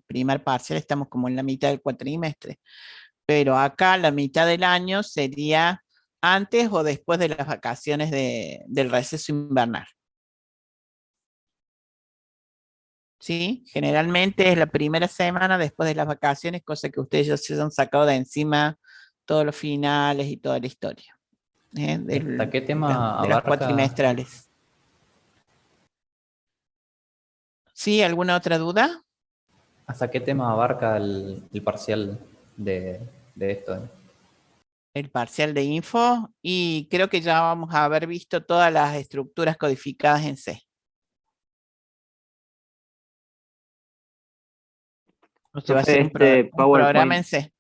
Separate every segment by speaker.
Speaker 1: primer parcial, estamos como en la mitad del cuatrimestre, pero acá la mitad del año sería antes o después de las vacaciones del receso invernal. ¿Sí? Generalmente es la primera semana después de las vacaciones, cosa que ustedes ya se han sacado de encima todos los finales y toda la historia,
Speaker 2: ¿Hasta qué tema
Speaker 1: de las
Speaker 2: abarca,
Speaker 1: cuatrimestrales. ¿Sí? ¿Alguna otra duda?
Speaker 2: hasta qué tema abarca el parcial de esto?
Speaker 1: El parcial de info y creo que ya vamos a haber visto todas las estructuras codificadas en C. O sea, va a ser
Speaker 3: Profe, este
Speaker 1: un programa en
Speaker 3: PowerPoint
Speaker 1: C.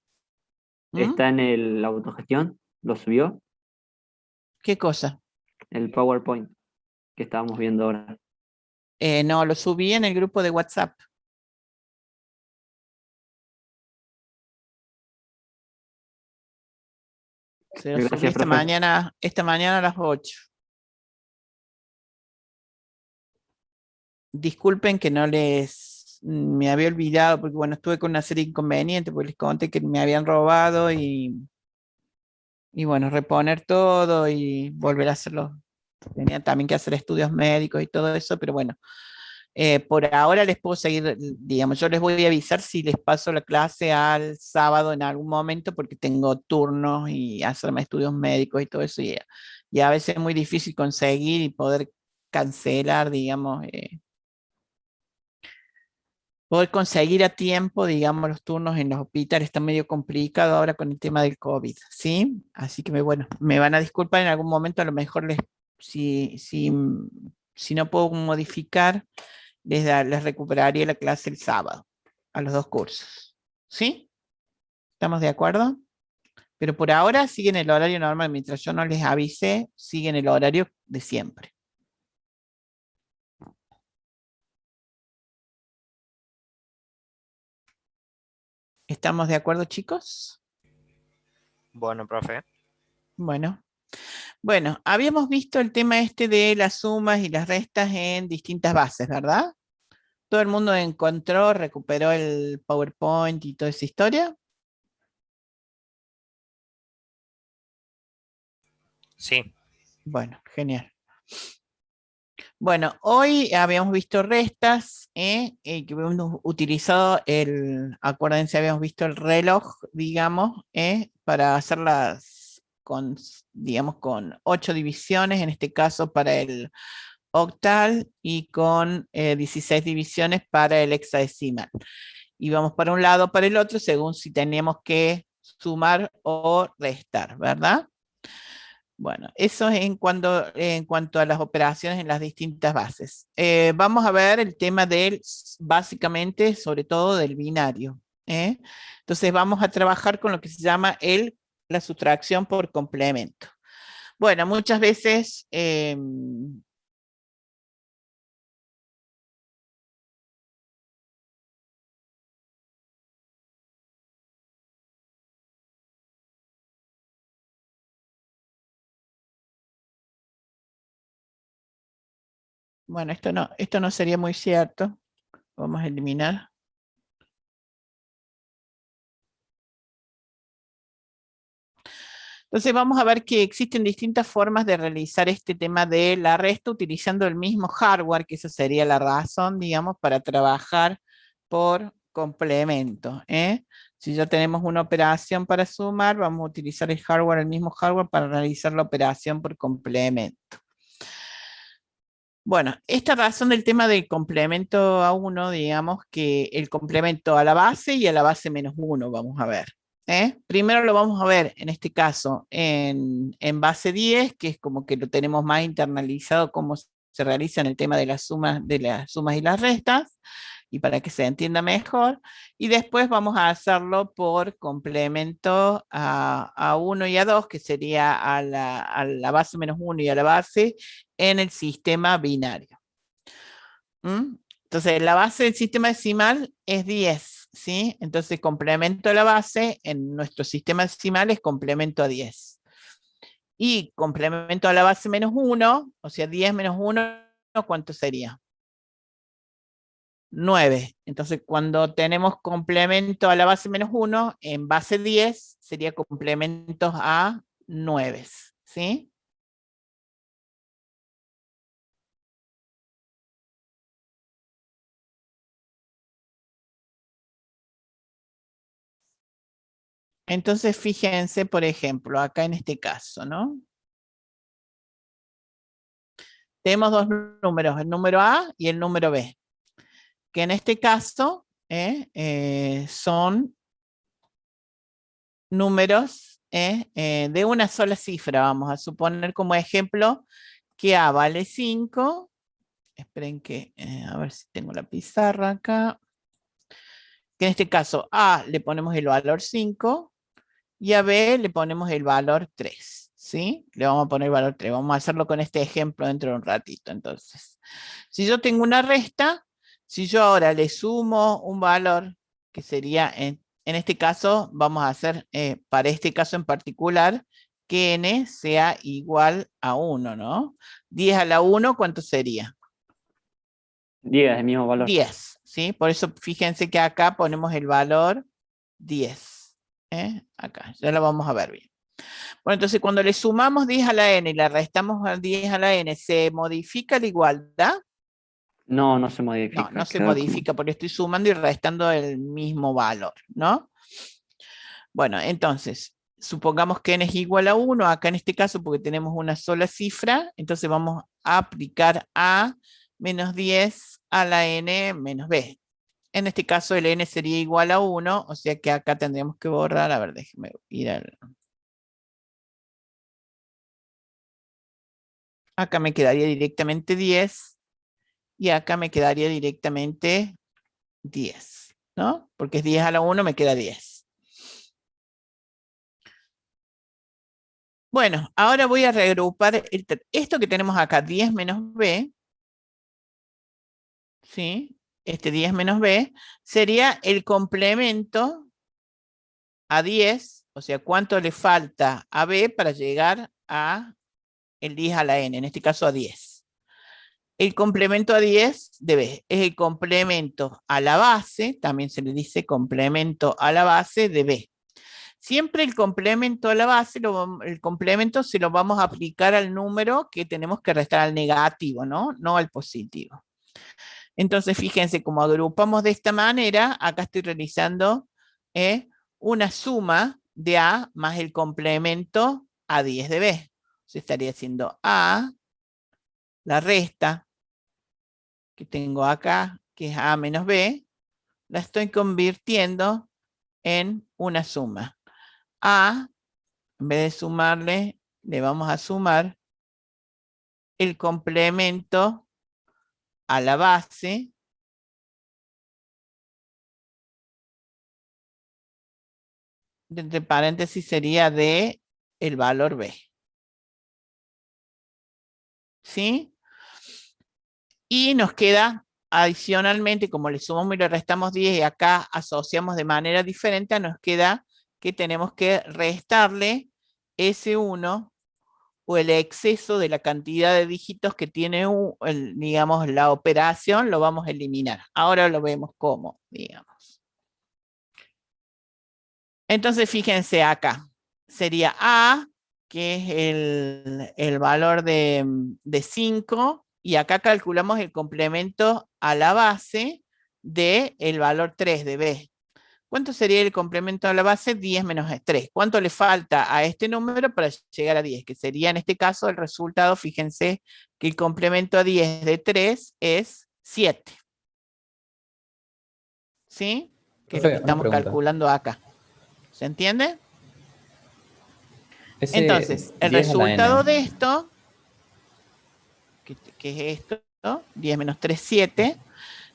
Speaker 1: ¿Mm?
Speaker 3: está en el autogestión, ¿lo subió?
Speaker 1: ¿Qué cosa?
Speaker 3: El PowerPoint que estábamos viendo ahora.
Speaker 1: No, lo subí en el grupo de WhatsApp. Se lo subí
Speaker 3: Gracias, profe.
Speaker 1: esta mañana a las 8. Disculpen que no me había olvidado, porque bueno, estuve con una serie de inconvenientes, porque les conté que me habían robado y bueno, reponer todo y volver a hacerlo. Tenía también que hacer estudios médicos y todo eso, pero bueno, por ahora les puedo seguir, digamos, yo les voy a avisar si les paso la clase al sábado en algún momento, porque tengo turnos y hacerme estudios médicos y todo eso, y a veces es muy difícil conseguir y poder cancelar, digamos, poder conseguir a tiempo, digamos, los turnos en los hospitales está medio complicado ahora con el tema del COVID, ¿sí? Así que bueno, me van a disculpar en algún momento, a lo mejor si, si, si no puedo modificar, les recuperaría la clase el sábado, a los dos cursos, ¿sí? ¿Estamos de acuerdo? Pero por ahora siguen el horario normal, mientras yo no les avise, siguen el horario de siempre. ¿Estamos de acuerdo, chicos?
Speaker 4: Bueno, profe.
Speaker 1: Bueno. Bueno, habíamos visto el tema este de las sumas y las restas en distintas bases, ¿verdad? Todo el mundo encontró, recuperó el PowerPoint y toda esa historia.
Speaker 4: Sí.
Speaker 1: Bueno, genial. Bueno, hoy habíamos visto restas, que habíamos utilizado acuérdense, habíamos visto el reloj, digamos, para hacerlas con, digamos, con 8 divisiones, en este caso para el octal y con 16 divisiones para el hexadecimal. Y vamos para un lado o para el otro según si teníamos que sumar o restar, ¿verdad? Bueno, eso es en cuanto a las operaciones en las distintas bases. Vamos a ver el tema básicamente, sobre todo del binario. Entonces vamos a trabajar con lo que se llama la sustracción por complemento. Bueno, muchas veces bueno, esto no sería muy cierto. Vamos a eliminar. Entonces vamos a ver que existen distintas formas de realizar este tema de la resta utilizando el mismo hardware, que esa sería la razón, digamos, para trabajar por complemento. Si ya tenemos una operación para sumar, vamos a utilizar el mismo hardware para realizar la operación por complemento. Bueno, esta razón del tema del complemento a 1, digamos que el complemento a la base y a la base menos 1, vamos a ver. Primero lo vamos a ver, en este caso, en base 10, que es como que lo tenemos más internalizado, cómo se realiza en el tema de las sumas y las restas, y para que se entienda mejor. Y después vamos a hacerlo por complemento a 1 y a 2, que sería a la base menos 1 y a la base en el sistema binario. Entonces, la base del sistema decimal es 10, ¿sí? Entonces, complemento a la base en nuestro sistema decimal es complemento a 10. Y complemento a la base menos 1, o sea, 10 menos 1, ¿cuánto sería? 9. Entonces, cuando tenemos complemento a la base menos 1, en base 10 sería complementos a 9, ¿sí? Entonces, fíjense, por ejemplo, acá en este caso, ¿no? Tenemos dos números, el número A y el número B, que en este caso son números de una sola cifra. Vamos a suponer como ejemplo que A vale 5. Esperen que, a ver si tengo la pizarra acá. Que en este caso A le ponemos el valor 5 y a B le ponemos el valor 3. ¿Sí? Le vamos a poner el valor 3. Vamos a hacerlo con este ejemplo dentro de un ratito. Entonces, si yo tengo una resta, si yo ahora le sumo un valor, que sería, en este caso, vamos a hacer, para este caso en particular, que n sea igual a 1, ¿no? 10 a la 1, ¿cuánto sería?
Speaker 3: 10, el mismo valor.
Speaker 1: 10, ¿sí? Por eso fíjense que acá ponemos el valor 10. Acá, ya lo vamos a ver bien. Bueno, entonces cuando le sumamos 10 a la n y le restamos 10 a la n, ¿se modifica la igualdad?
Speaker 3: No, no se modifica.
Speaker 1: No, no se
Speaker 3: queda como-
Speaker 1: modifica porque estoy sumando y restando el mismo valor, ¿no? Bueno, entonces, supongamos que n es igual a 1, acá en este caso porque tenemos una sola cifra, entonces vamos a aplicar a menos 10 a la n menos b. En este caso el n sería igual a 1, o sea que acá tendríamos que borrar, a ver, déjeme ir al... Acá me quedaría directamente 10 y acá me quedaría directamente 10, ¿no? Porque es 10 a la 1, me queda 10. Bueno, ahora voy a reagrupar esto que tenemos acá, 10 menos b, ¿sí? Este 10 menos b sería el complemento a 10, o sea, cuánto le falta a b para llegar a el 10 a la n, en este caso a 10. El complemento a 10 de b es el complemento a la base, también se le dice complemento a la base de b. Siempre el complemento a la base, el complemento se lo vamos a aplicar al número que tenemos que restar al negativo, ¿no? No al positivo. Entonces, fíjense, como agrupamos de esta manera, acá estoy realizando una suma de A más el complemento a 10 de B. Se estaría haciendo A, la resta que tengo acá, que es A menos B, la estoy convirtiendo en una suma. A, en vez de sumarle, le vamos a sumar el complemento a la base entre paréntesis sería de el valor B. ¿Sí? Y nos queda adicionalmente, como le sumamos y le restamos 10 y acá asociamos de manera diferente, nos queda que tenemos que restarle ese 1 o el exceso de la cantidad de dígitos que tiene, digamos, la operación, lo vamos a eliminar. Ahora lo vemos cómo, digamos. Entonces, fíjense acá. Sería A, que es el valor de 5, y acá calculamos el complemento a la base del valor 3 de B. ¿Cuánto sería el complemento a la base? 10 menos 3. ¿Cuánto le falta a este número para llegar a 10? Que sería en este caso el resultado, fíjense que el complemento a 10 de 3 es 7. ¿Sí? Que es lo que
Speaker 2: Profe, una
Speaker 1: estamos
Speaker 2: pregunta.
Speaker 1: calculando acá. ¿Se entiende?
Speaker 2: Ese
Speaker 1: Entonces, el
Speaker 2: 10 a la
Speaker 1: resultado
Speaker 2: n,
Speaker 1: de esto, que es esto, 10 menos 3, 7,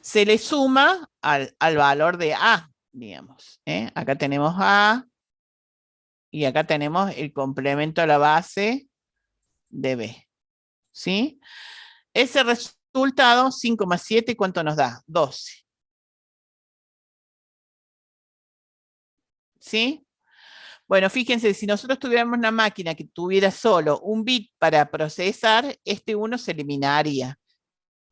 Speaker 1: se le suma al valor de A, digamos. Acá tenemos A y acá tenemos el complemento a la base de B. ¿Sí? Ese resultado, 5 más 7, ¿cuánto nos da? 12. ¿Sí? Bueno, fíjense, si nosotros tuviéramos una máquina que tuviera solo un bit para procesar, este 1 se eliminaría.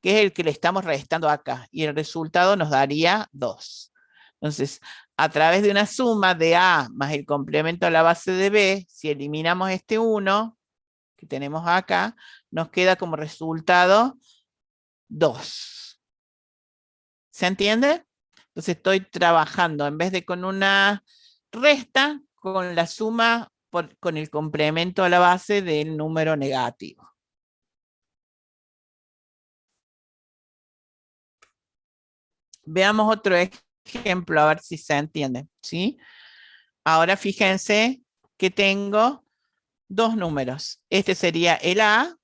Speaker 1: que es el que le estamos restando acá, y el resultado nos daría 2. Entonces, a través de una suma de A más el complemento a la base de B, si eliminamos este 1 que tenemos acá, nos queda como resultado 2. ¿Se entiende? Entonces estoy trabajando, en vez de con una resta, con la suma con el complemento a la base del número negativo. Veamos otro ejemplo, a ver si se entiende, ¿sí? Ahora fíjense que tengo dos números. Este sería el A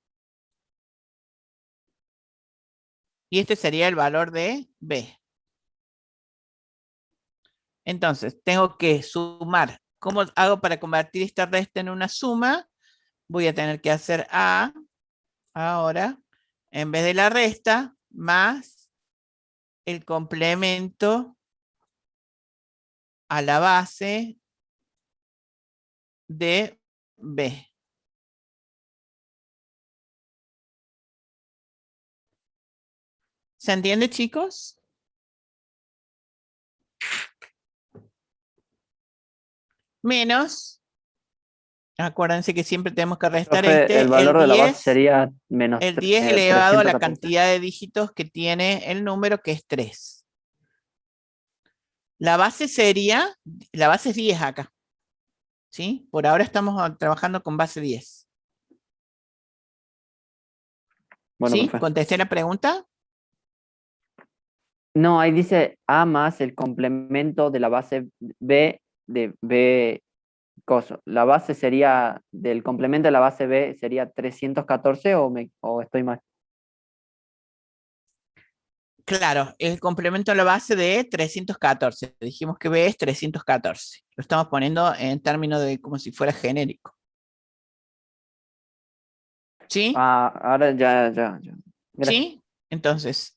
Speaker 1: y este sería el valor de B. Entonces, tengo que sumar. ¿Cómo hago para convertir esta resta en una suma? Voy a tener que hacer A, ahora, en vez de la resta, más el complemento a la base de B. ¿Se entiende, chicos? Menos, acuérdense que siempre tenemos que restar
Speaker 3: Profe, el valor de la base sería menos
Speaker 1: el 10 elevado a la
Speaker 3: 314.
Speaker 1: cantidad de dígitos que tiene el número, que es 3. La base sería, la base es 10 acá. ¿Sí? Por ahora estamos trabajando con base 10.
Speaker 3: Bueno,
Speaker 1: ¿Sí?
Speaker 3: profe.
Speaker 1: ¿Contesté la pregunta?
Speaker 3: No, ahí dice A más el complemento de la base B de B coso. La base sería, del complemento de la base B sería 314 o estoy mal.
Speaker 1: Claro, el complemento a la base de 314. Dijimos que B es 314. Lo estamos poniendo en términos de como si fuera genérico. ¿Sí?
Speaker 3: Ah, ahora ya. Gracias.
Speaker 1: ¿Sí? Entonces,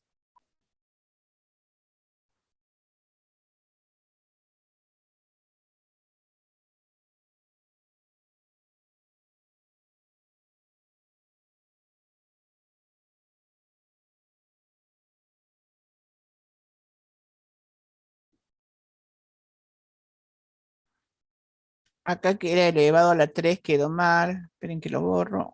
Speaker 1: acá que era elevado a la 3 quedó mal. Esperen que lo borro.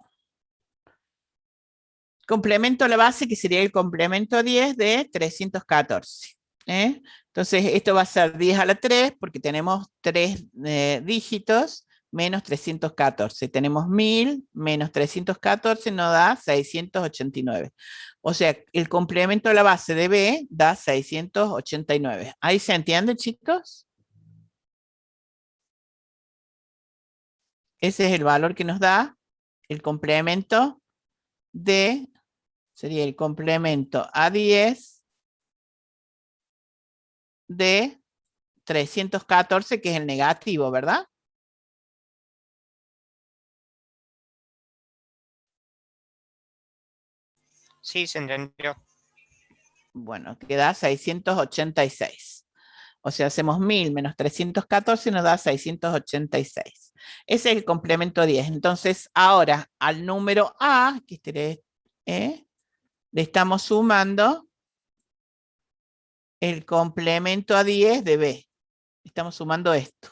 Speaker 1: Complemento a la base, que sería el complemento 10 de 314. ¿Eh? Entonces, esto va a ser 10 a la 3, porque tenemos 3 dígitos, menos 314. Tenemos 1000 menos 314 nos da 689. O sea, el complemento a la base de B da 689. ¿Ahí se entiende, chicos? Ese es el valor que nos da el complemento de, sería el complemento a 10 de 314, que es el negativo, ¿verdad?
Speaker 4: Sí, se entendió.
Speaker 1: Bueno, queda 686. O sea, hacemos 1000 menos 314 y nos da 686. Ese es el complemento 10. Entonces, ahora al número A, que le estamos sumando el complemento a 10 de B. Estamos sumando esto,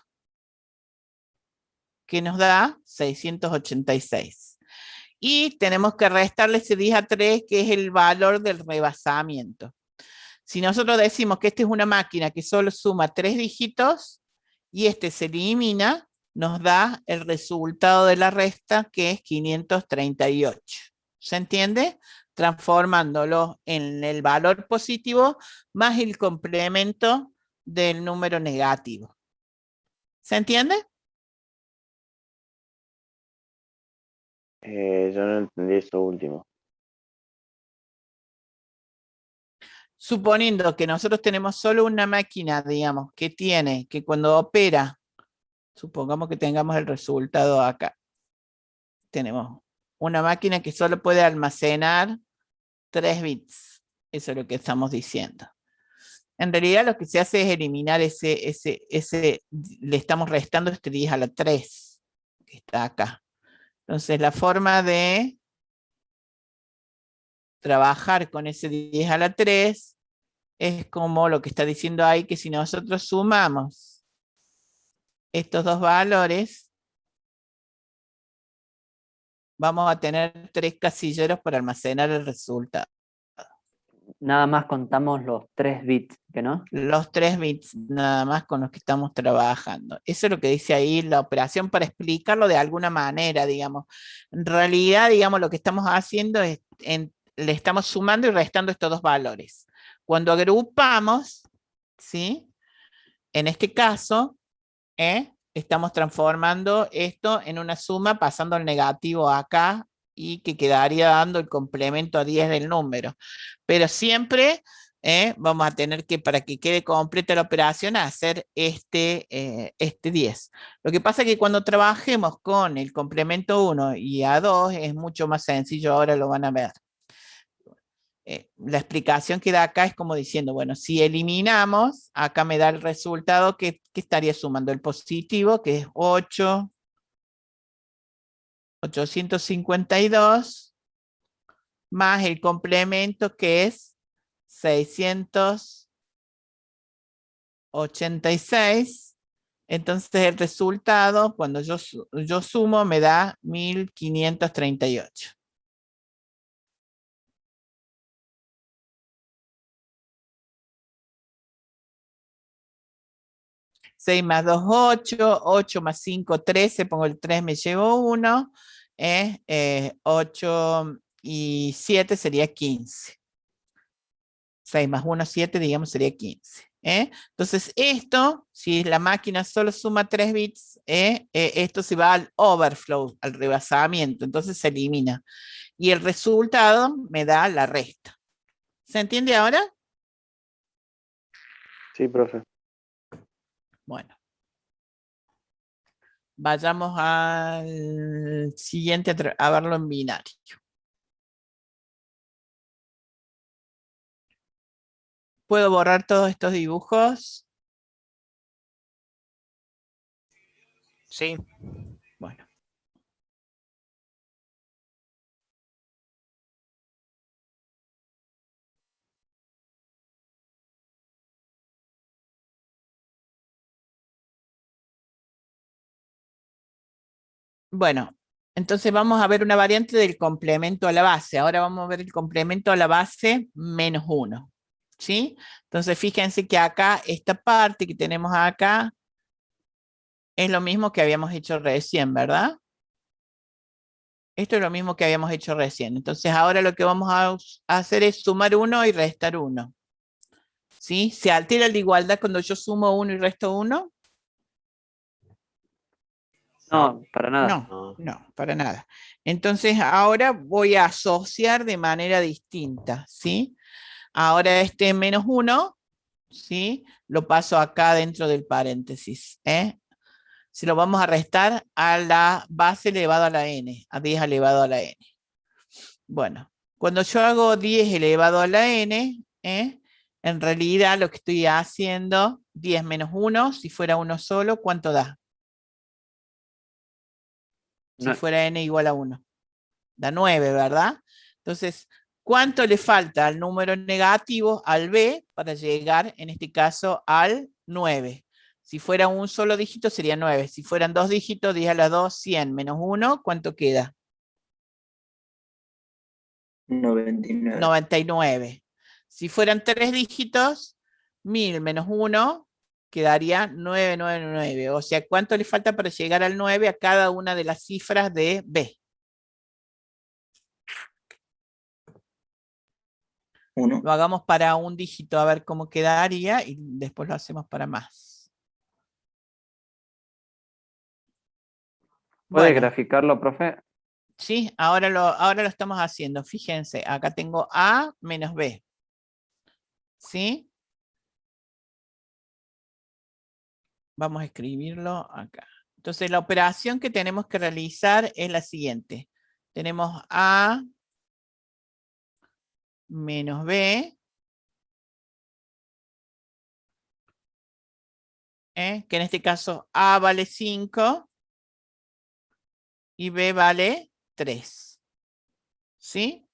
Speaker 1: que nos da 686. Y tenemos que restarle ese 10 a 3, que es el valor del rebasamiento. Si nosotros decimos que esta es una máquina que solo suma 3 dígitos y este se elimina, nos da el resultado de la resta, que es 538. ¿Se entiende? Transformándolo en el valor positivo más el complemento del número negativo. ¿Se entiende?
Speaker 5: Yo no entendí eso último.
Speaker 1: Suponiendo que nosotros tenemos solo una máquina, digamos, que tiene, que cuando opera, supongamos que tengamos el resultado acá. Tenemos una máquina que solo puede almacenar 3 bits. Eso es lo que estamos diciendo. En realidad lo que se hace es eliminar le estamos restando este 10 a la 3, que está acá. Entonces la forma de trabajar con ese 10 a la 3 es como lo que está diciendo ahí, que si nosotros sumamos estos dos valores, vamos a tener 3 casilleros para almacenar el resultado.
Speaker 3: Nada más contamos los 3 bits, ¿que no?
Speaker 1: Los 3 bits nada más con los que estamos trabajando. Eso es lo que dice ahí la operación para explicarlo de alguna manera, digamos. En realidad, digamos, lo que estamos haciendo es, le estamos sumando y restando estos dos valores. Cuando agrupamos, ¿sí? En este caso, estamos transformando esto en una suma, pasando el negativo acá y que quedaría dando el complemento a 10 del número. Pero siempre vamos a tener que, para que quede completa la operación, hacer este 10. Lo que pasa es que cuando trabajemos con el complemento 1 y A2 es mucho más sencillo, ahora lo van a ver. La explicación que da acá es como diciendo, bueno, si eliminamos, acá me da el resultado que estaría sumando el positivo, que es 852, más el complemento que es 686. Entonces el resultado, cuando yo sumo, me da 1538. 6 más 2, 8, 8 más 5, 13, pongo el 3, me llevo 1, 8 y 7 sería 15. 6 más 1, 7, digamos, sería 15. Entonces esto, si la máquina solo suma 3 bits, esto se va al overflow, al rebasamiento, entonces se elimina. Y el resultado me da la resta. ¿Se entiende ahora?
Speaker 5: Sí, profe.
Speaker 1: Bueno. Vayamos al siguiente a verlo en binario. ¿Puedo borrar todos estos dibujos?
Speaker 4: Sí.
Speaker 1: Bueno. Bueno, entonces vamos a ver una variante del complemento a la base. Ahora vamos a ver el complemento a la base menos 1. ¿Sí? Entonces fíjense que acá, esta parte que tenemos acá, es lo mismo que habíamos hecho recién, ¿verdad? Esto es lo mismo que habíamos hecho recién. Entonces ahora lo que vamos a hacer es sumar 1 y restar 1. ¿Sí? ¿Se altera la igualdad cuando yo sumo 1 y resto 1?
Speaker 3: No, para nada.
Speaker 1: No, para nada. Entonces ahora voy a asociar de manera distinta, ¿sí? Ahora este menos 1, ¿sí? Lo paso acá dentro del paréntesis, Si lo vamos a restar a la base elevado a la n, a 10 elevado a la n. Bueno, cuando yo hago 10 elevado a la n, en realidad lo que estoy haciendo, 10 menos 1, si fuera uno solo, ¿cuánto da? Si
Speaker 3: No,
Speaker 1: fuera n igual a 1. Da 9, ¿verdad? Entonces, ¿cuánto le falta al número negativo, al b, para llegar, en este caso, al 9? Si fuera un solo dígito sería 9. Si fueran dos dígitos, 10 a la 2, 100 menos 1, ¿cuánto queda?
Speaker 6: 99.
Speaker 1: 99. Si fueran tres dígitos, 1000 menos 1 quedaría 999. O sea, ¿cuánto le falta para llegar al 9 a cada una de las cifras de b?
Speaker 6: 1.
Speaker 1: Lo hagamos para un dígito a ver cómo quedaría y después lo hacemos para más.
Speaker 3: ¿puede
Speaker 1: Bueno,
Speaker 3: graficarlo, profe?
Speaker 1: sí, ahora lo estamos haciendo. Fíjense, acá tengo A menos B. ¿Sí? Vamos a escribirlo acá. Entonces, la operación que tenemos que realizar es la siguiente. Tenemos A menos B, que en este caso A vale 5 y B vale 3. ¿Sí?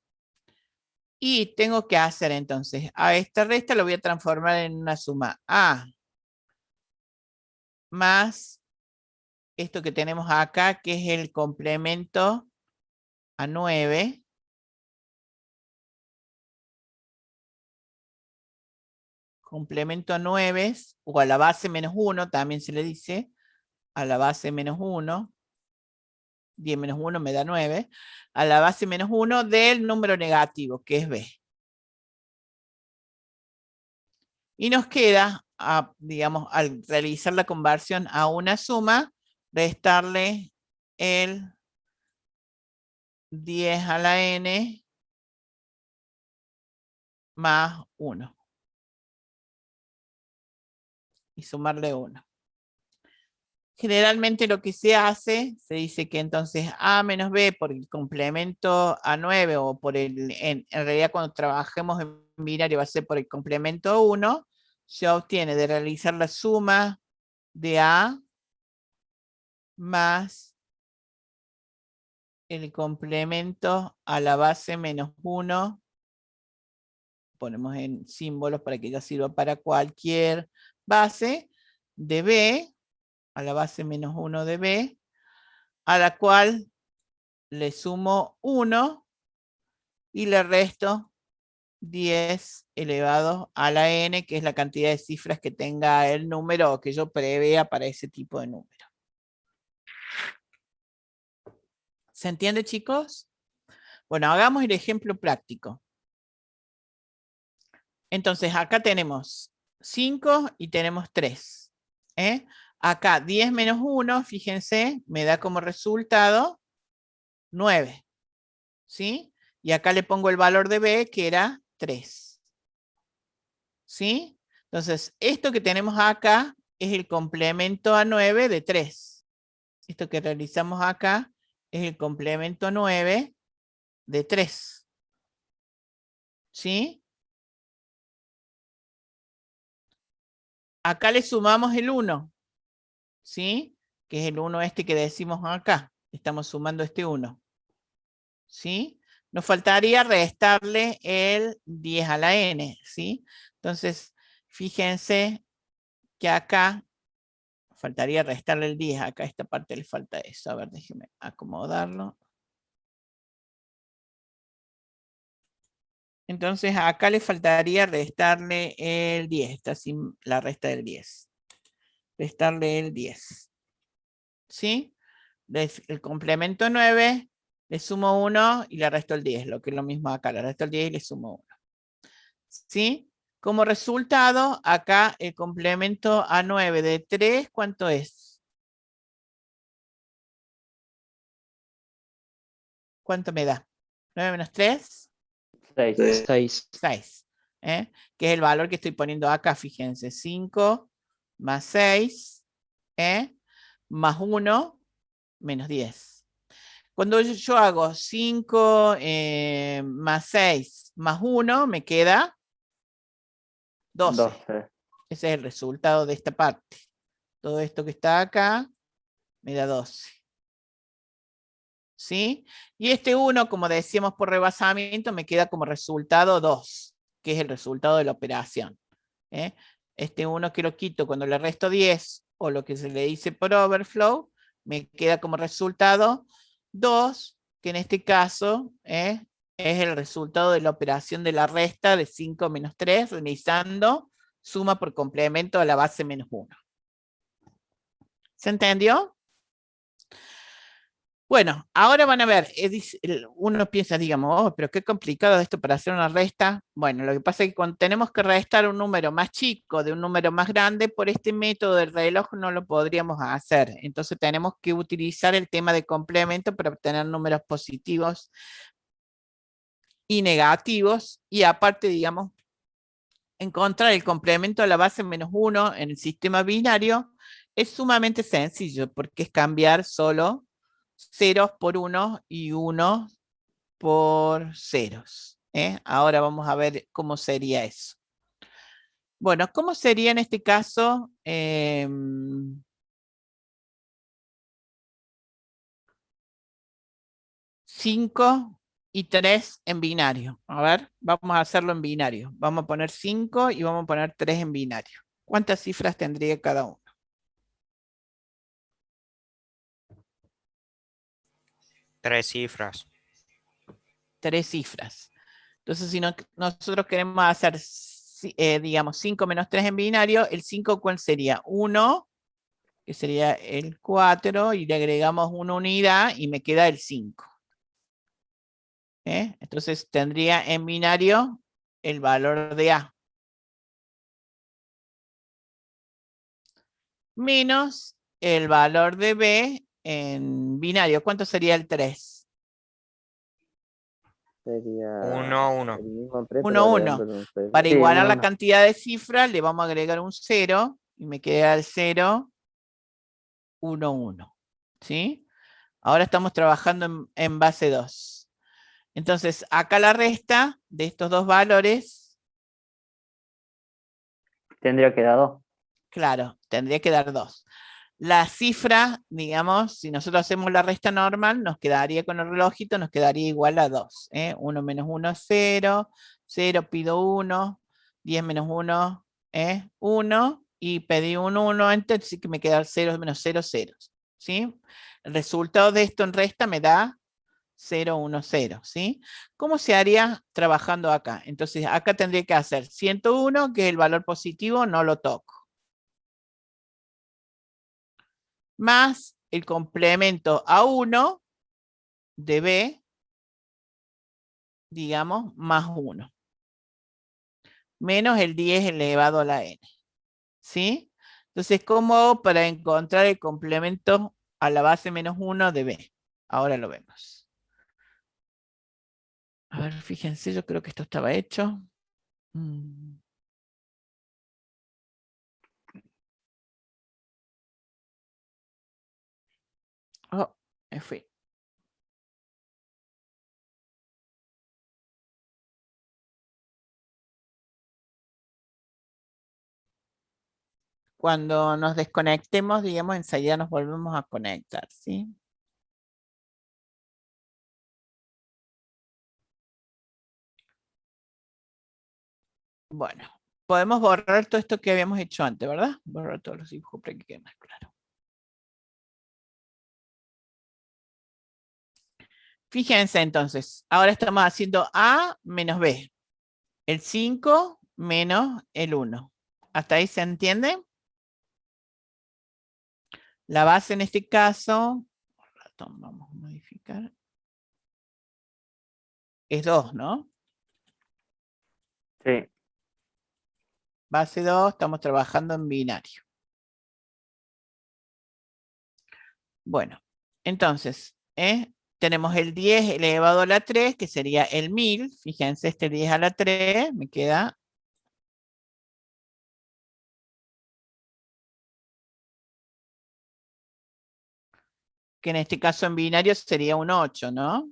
Speaker 1: Y tengo que hacer entonces, a esta resta lo voy a transformar en una suma A más esto que tenemos acá, que es el complemento a 9. Complemento a 9, o a la base menos 1, también se le dice, a la base menos 1. 10 menos 1 me da 9. A la base menos 1 del número negativo, que es B. Y nos queda, digamos, al realizar la conversión a una suma, restarle el 10 a la n más 1. Y sumarle 1. Generalmente lo que se hace, se dice que entonces A menos B por el complemento a 9 o por en realidad cuando trabajemos en binario va a ser por el complemento 1, se obtiene de realizar la suma de A más el complemento a la base menos 1, ponemos en símbolos para que ya sirva para cualquier base, de B, a la base menos 1 de B, a la cual le sumo 1 y le resto 10 elevado a la n, que es la cantidad de cifras que tenga el número o que yo prevea para ese tipo de número. ¿Se entiende, chicos? Bueno, hagamos el ejemplo práctico. Entonces, acá tenemos 5 y tenemos 3. Acá 10 menos 1, fíjense, me da como resultado 9. ¿Sí? Y acá le pongo el valor de B, que era 3. ¿Sí? Entonces, esto que tenemos acá es el complemento a 9 de 3. Esto que realizamos acá es el complemento a 9 de 3. ¿Sí? Acá le sumamos el 1. ¿Sí? Que es el 1 este que decimos acá. Estamos sumando este 1. ¿Sí? Nos faltaría restarle el 10 a la n. ¿Sí? Entonces, fíjense que acá faltaría restarle el 10. Acá a esta parte le falta eso. A ver, déjenme acomodarlo. Entonces acá le faltaría restarle el 10. Está sin la resta del 10. Restarle el 10. ¿Sí? El complemento 9, le sumo 1 y le resto el 10. Lo que es lo mismo acá. Le resto el 10 y le sumo 1. ¿Sí? Como resultado, acá el complemento a 9 de 3, ¿cuánto es? ¿Cuánto me da? 9 menos 3.
Speaker 3: 6.
Speaker 2: 6.
Speaker 1: 6. Que es el valor que estoy poniendo acá, fíjense. 5 más 6, más 1, menos 10. Cuando yo hago 5 más 6 más 1, me queda 12.
Speaker 3: 12.
Speaker 1: Ese es el resultado de esta parte. Todo esto que está acá me da 12. ¿Sí? Y este 1, como decíamos por rebasamiento, me queda como resultado 2, que es el resultado de la operación. Este 1 que lo quito cuando le resto 10, o lo que se le dice por overflow, me queda como resultado 2, que en este caso es el resultado de la operación de la resta de 5 menos 3, realizando suma por complemento a la base menos 1. ¿Se entendió? Bueno, ahora van a ver, uno piensa, digamos, oh, pero qué complicado esto para hacer una resta. Bueno, lo que pasa es que cuando tenemos que restar un número más chico de un número más grande, por este método del reloj no lo podríamos hacer. Entonces tenemos que utilizar el tema de complemento para obtener números positivos y negativos. Y aparte, digamos, encontrar el complemento a la base menos 1 en el sistema binario es sumamente sencillo porque es cambiar solo ceros por 1 y 1 por ceros. Ahora vamos a ver cómo sería eso. Bueno, ¿cómo sería en este caso? 5 y 3 en binario. A ver, vamos a hacerlo en binario. Vamos a poner 5 y vamos a poner 3 en binario. ¿Cuántas cifras tendría cada uno?
Speaker 4: 3 cifras.
Speaker 1: 3 cifras. Entonces, si nosotros queremos hacer, digamos, 5 menos 3 en binario, el 5, ¿cuál sería? 1, que sería el 4, y le agregamos una unidad y me queda el 5. Entonces, tendría en binario el valor de A. Menos el valor de B en binario. ¿Cuánto sería el 3?
Speaker 5: Sería
Speaker 4: 1, 1.
Speaker 5: el mismo 3,
Speaker 1: 1,
Speaker 5: pero
Speaker 1: 1.
Speaker 5: agregándole un 0.
Speaker 1: Para
Speaker 3: Sí,
Speaker 1: igualar
Speaker 3: 1,
Speaker 1: la
Speaker 3: 1.
Speaker 1: cantidad de cifras, le vamos a agregar un 0 y me queda el 0, 1, 1. ¿Sí? Ahora estamos trabajando en base 2. Entonces, acá la resta de estos dos valores,
Speaker 3: Tendría que dar 2.
Speaker 1: claro, tendría que dar 2. La cifra, digamos, si nosotros hacemos la resta normal, nos quedaría con el relojito, nos quedaría igual a 2. 1 menos 1 es 0, 0 pido 1, 10 menos 1 es 1, y pedí un 1, entonces sí que me queda 0 menos 0, 0. ¿Sí? El resultado de esto en resta me da 0, 1, 0. ¿Sí? ¿Cómo se haría trabajando acá? Entonces acá tendría que hacer 101, que es el valor positivo, no lo toco, más el complemento a 1 de B, digamos, más 1, menos el 10 elevado a la n. ¿Sí? Entonces, ¿cómo hago para encontrar el complemento a la base menos 1 de B? Ahora lo vemos. A ver, fíjense, yo creo que esto estaba hecho. Oh, me fui. Cuando nos desconectemos, digamos, enseguida nos volvemos a conectar, ¿sí? Bueno, podemos borrar todo esto que habíamos hecho antes, ¿verdad? Borrar todos los dibujos para que quede más claro. Fíjense entonces, ahora estamos haciendo A menos B. El 5 menos el 1. ¿Hasta ahí se entiende? La base en este caso, vamos a modificar, es 2, ¿no?
Speaker 3: Sí.
Speaker 1: Base 2, estamos trabajando en binario. Bueno, entonces, tenemos el 10 elevado a la 3, que sería el 1000. Fíjense, este 10 a la 3 me queda que en este caso en binario sería un 8, ¿no?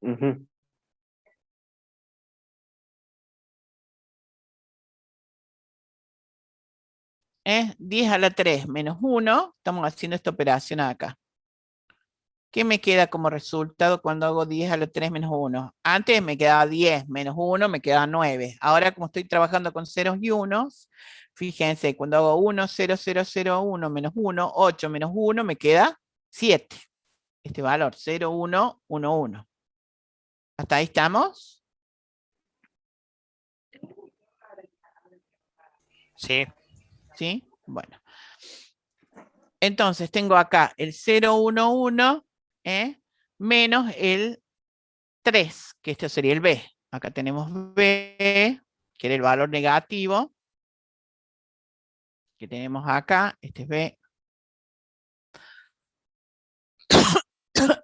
Speaker 3: Ujú.
Speaker 1: 10 a la 3 menos 1, estamos haciendo esta operación acá. ¿Qué me queda como resultado cuando hago 10 a la 3 menos 1? Antes me quedaba 10 menos 1, me quedaba 9. Ahora, como estoy trabajando con ceros y unos, fíjense, cuando hago 1, 0, 0, 0, 1 menos 1, 8 menos 1, me queda 7. Este valor, 0, 1, 1, 1. ¿Hasta ahí estamos?
Speaker 4: Sí.
Speaker 1: ¿Sí? Bueno. Entonces, tengo acá el 0, 1, 1, menos el 3, que esto sería el B. Acá tenemos B, que era el valor negativo que tenemos acá. Este es B.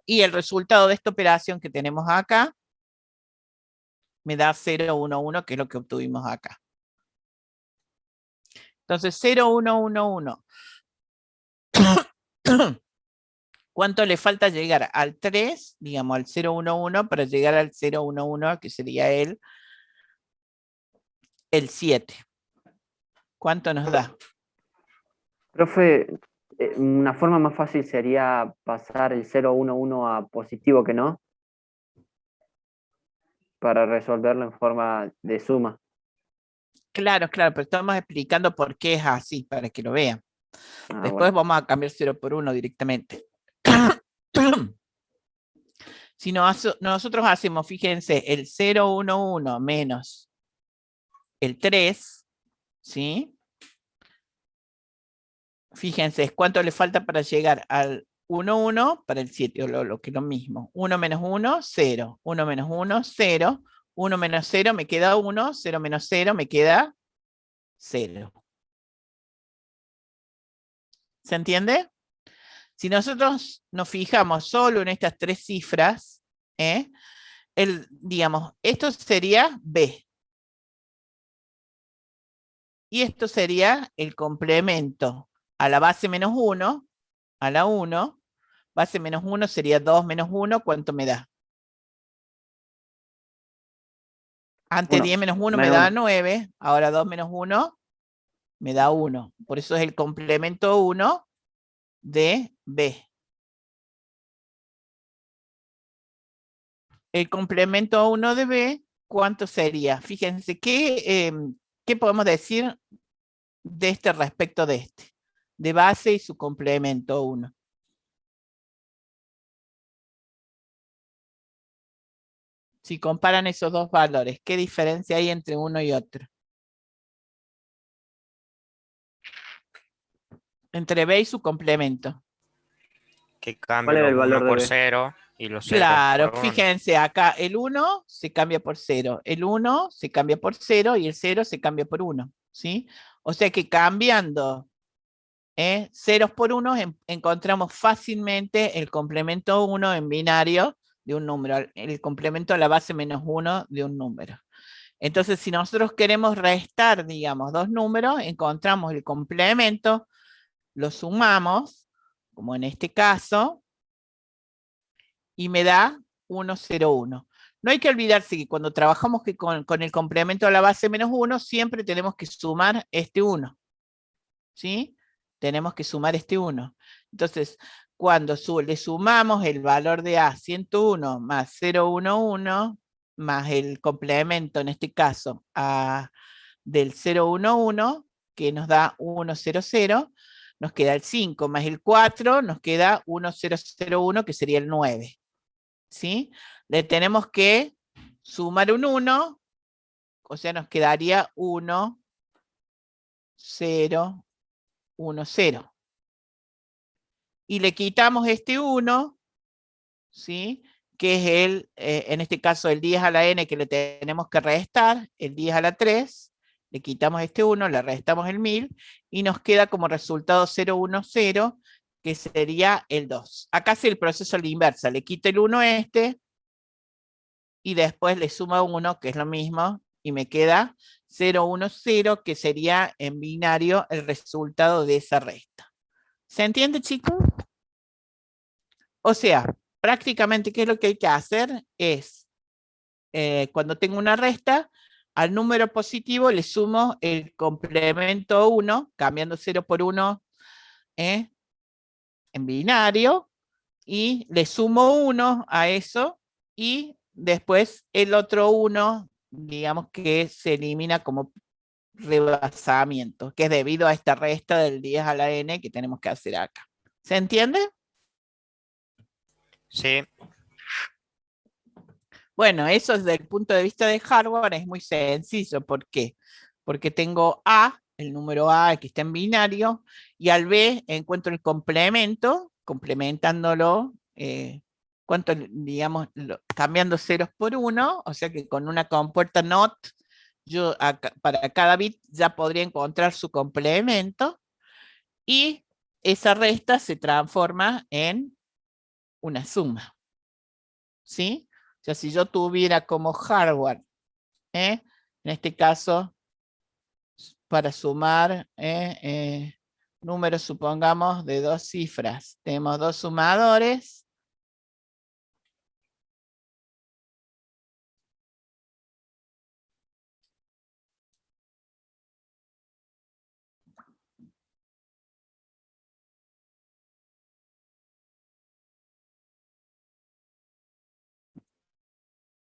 Speaker 1: Y el resultado de esta operación que tenemos acá me da 0, 1, 1, que es lo que obtuvimos acá. Entonces, 0, 1, 1, 1. ¿Cuánto le falta llegar al 3, digamos al 0, 1, 1, para llegar al 0, 1, 1, que sería el 7? ¿Cuánto nos da?
Speaker 3: Profe, Una forma más fácil sería pasar el 0,11 a positivo que no, para resolverlo en forma de suma.
Speaker 1: Claro, claro, pero estamos explicando por qué es así, para que lo vean.
Speaker 3: Ah,
Speaker 1: Después
Speaker 3: bueno.
Speaker 1: vamos a cambiar 0 por 1 directamente. Si nosotros hacemos, fíjense, el 0,11 menos el 3, ¿sí? Fíjense, ¿cuánto le falta para llegar al 1,1 para el 7? O lo que es lo mismo. 1 menos 1, 0. 1 menos 1, 0. 1 menos 0 me queda 1. 0 menos 0 me queda 0. ¿Se entiende? Si nosotros nos fijamos solo en estas tres cifras, digamos, esto sería B. Y esto sería el complemento a la base menos 1, a la 1. Base menos 1 sería 2 menos 1, ¿cuánto me da? Antes
Speaker 3: 1.
Speaker 1: 10 menos 1 me
Speaker 3: Menos
Speaker 1: da
Speaker 3: 1.
Speaker 1: 9, ahora 2 menos 1 me da 1. Por eso es el complemento 1 de B. El complemento 1 de B, ¿cuánto sería? Fíjense, ¿qué podemos decir de este respecto de este? De base y su complemento 1. Si comparan esos dos valores, ¿qué diferencia hay entre uno y otro? Entre B y su complemento.
Speaker 4: Que
Speaker 3: ¿Cuál
Speaker 4: cambio
Speaker 3: era
Speaker 4: los
Speaker 3: el
Speaker 4: 1
Speaker 3: valor de
Speaker 4: por
Speaker 3: B?
Speaker 4: 0 y los 0
Speaker 1: Claro,
Speaker 4: por 1.
Speaker 1: fíjense acá, el 1 se cambia por 0, el 1 se cambia por 0 y el 0 se cambia por 1, ¿sí? O sea que cambiando ceros por 1 encontramos fácilmente el complemento 1 en binario de un número, el complemento a la base menos 1 de un número. Entonces, si nosotros queremos restar, digamos, dos números, encontramos el complemento, lo sumamos, como en este caso, y me da 1,01. No hay que olvidarse que cuando trabajamos con el complemento a la base menos 1, siempre tenemos que sumar este 1. ¿Sí? Tenemos que sumar este 1. Entonces, cuando le sumamos el valor de A, 101 más 0,11, más el complemento, en este caso, del 0,11, que nos da 1,00, nos queda el 5 más el 4, nos queda 1,001, que sería el 9. ¿Sí? Le tenemos que sumar un 1, o sea, nos quedaría 1, 0, 1, 0. Y le quitamos este 1, ¿sí? Que es en este caso, el 10 a la n que le tenemos que restar, el 10 a la 3, le quitamos este 1, le restamos el 1000 y nos queda como resultado 010, que sería el 2. Acá hace el proceso a la inversa, le quita el 1 a este y después le suma 1, que es lo mismo, y me queda 010, que sería en binario el resultado de esa resta. ¿Se entiende, chicos? O sea, prácticamente, ¿qué es lo que hay que hacer? Es, cuando tengo una resta, al número positivo le sumo el complemento 1, cambiando 0 por 1 en binario, y le sumo 1 a eso, y después el otro 1, digamos que se elimina como rebasamiento, que es debido a esta resta del 10 a la n que tenemos que hacer acá. ¿Se entiende?
Speaker 4: Sí,
Speaker 1: Bueno, eso desde el punto de vista de hardware es muy sencillo. ¿Por qué? Porque tengo A, el número A que está en binario, y al B encuentro el complemento, complementándolo, digamos, cambiando ceros por 1, o sea que con una compuerta NOT, yo para cada bit ya podría encontrar su complemento, y esa resta se transforma en una suma. ¿Sí? O sea, si yo tuviera como hardware, en este caso, para sumar números, supongamos, de dos cifras, tenemos dos sumadores,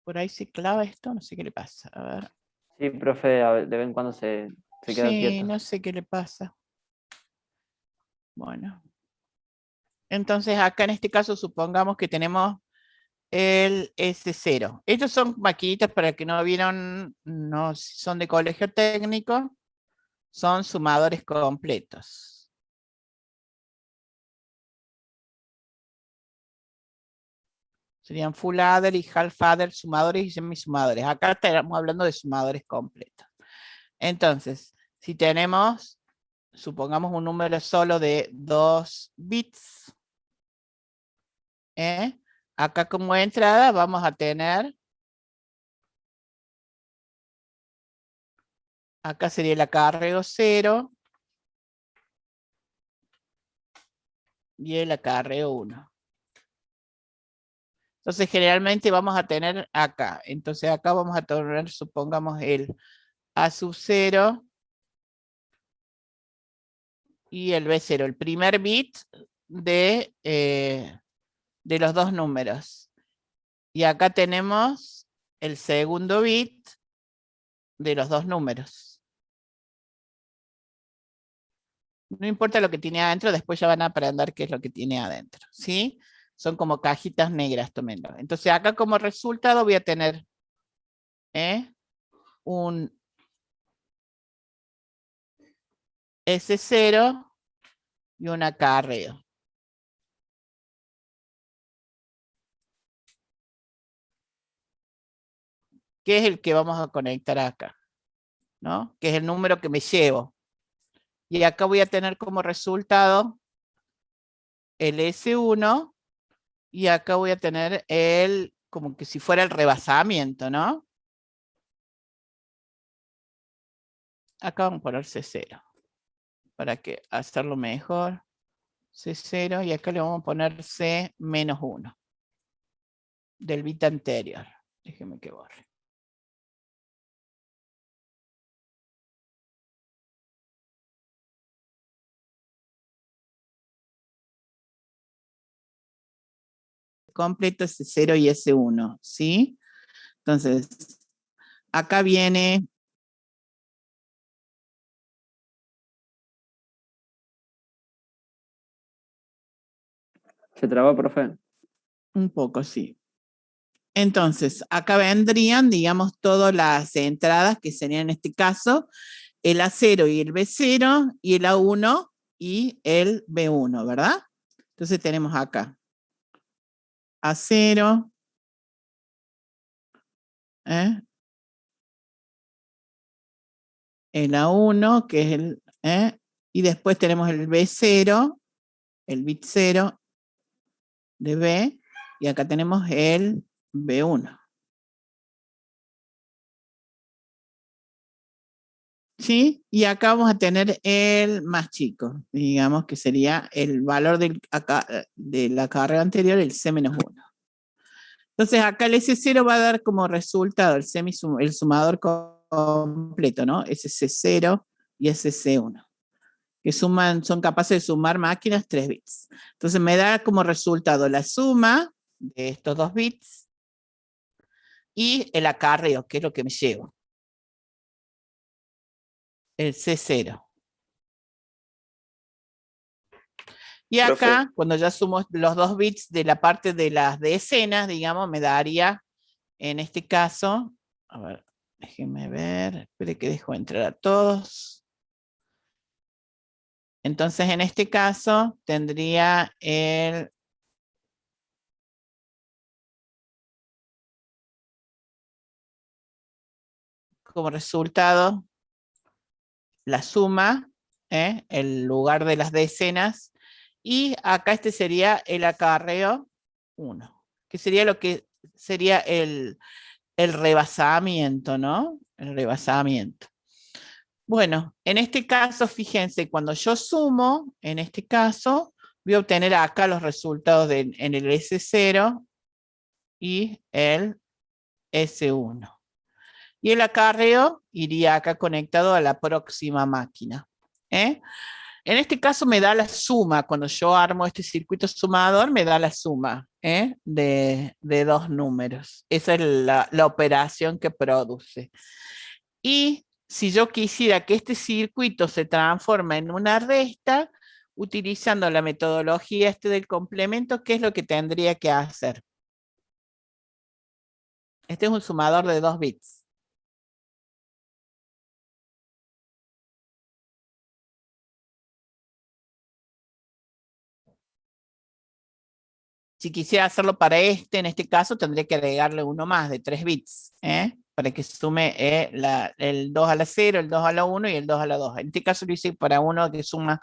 Speaker 1: Por ahí se clava esto, no sé qué le pasa. A ver.
Speaker 3: Sí, profe, de vez en cuando se queda
Speaker 1: Sí,
Speaker 3: quieto.
Speaker 1: no sé qué le pasa. Bueno. Entonces acá en este caso supongamos que tenemos el S0. Estos son maquinitas para que no vieron, no son de colegio técnico, son sumadores completos. Serían full adder y half adder, sumadores y semisumadores. Acá estamos hablando de sumadores completos. Entonces, si tenemos, supongamos un número solo de 2 bits, acá como entrada vamos a tener, acá sería el acarreo 0 y el acarreo 1. Entonces generalmente vamos a tener acá. Entonces acá vamos a tener, supongamos, el A sub 0 y el B0, el primer bit de los dos números. Y acá tenemos el segundo bit de los dos números. No importa lo que tiene adentro, después ya van a aprender qué es lo que tiene adentro, ¿sí? Son como cajitas negras, tómenlo. Entonces acá como resultado voy a tener un S0 y un acarreo. Que es el que vamos a conectar acá, ¿no? Que es el número que me llevo. Y acá voy a tener como resultado el S1 y acá voy a tener el, como que si fuera el rebasamiento, ¿no? Acá vamos a poner C0 para que hacerlo mejor. C0 y acá le vamos a poner C-1 del bit anterior. Déjeme que borre. Completo S0 y S1, ¿sí? Entonces, acá viene
Speaker 3: ¿Se trabó, profe?
Speaker 1: un poco, sí. Entonces, acá vendrían, digamos, todas las entradas que serían en este caso el A0 y el B0 y el A1 y el B1, ¿verdad? Entonces tenemos acá A0, el A1, que es el, y después tenemos el B0, el bit 0 de B, y acá tenemos el B1. ¿Sí? Y acá vamos a tener el más chico, digamos que sería el valor del acarreo anterior, el C-1. Entonces acá el S0 va a dar como resultado el sumador completo, ¿no? SC0 y SC1, que son capaces de sumar máquinas 3 bits. Entonces me da como resultado la suma de estos 2 bits y el acarreo, que es lo que me llevo. El C0. Y acá,
Speaker 6: Profe.
Speaker 1: cuando ya sumo los 2 bits de la parte de las decenas, digamos, me daría, en este caso, a ver, déjenme ver, espere que dejo entrar a todos. Entonces, en este caso, tendría como resultado la suma, el lugar de las decenas, y acá este sería el acarreo 1, que sería lo que sería el rebasamiento, ¿no? El rebasamiento. Bueno, en este caso, fíjense, cuando yo sumo, en este caso, voy a obtener acá los resultados en el S0 y el S1. Y el acarreo iría acá conectado a la próxima máquina. ¿eh? En este caso me da la suma, cuando yo armo este circuito sumador, me da la suma de dos números. Esa es la operación que produce. Y si yo quisiera que este circuito se transforme en una resta, utilizando la metodología del complemento, ¿qué es lo que tendría que hacer? Este es un sumador de 2 bits. Si quisiera hacerlo para en este caso tendría que agregarle uno más de 3 bits, para que sume el 2 a la 0, el 2 a la 1 y el 2 a la 2. En este caso lo hice para uno que suma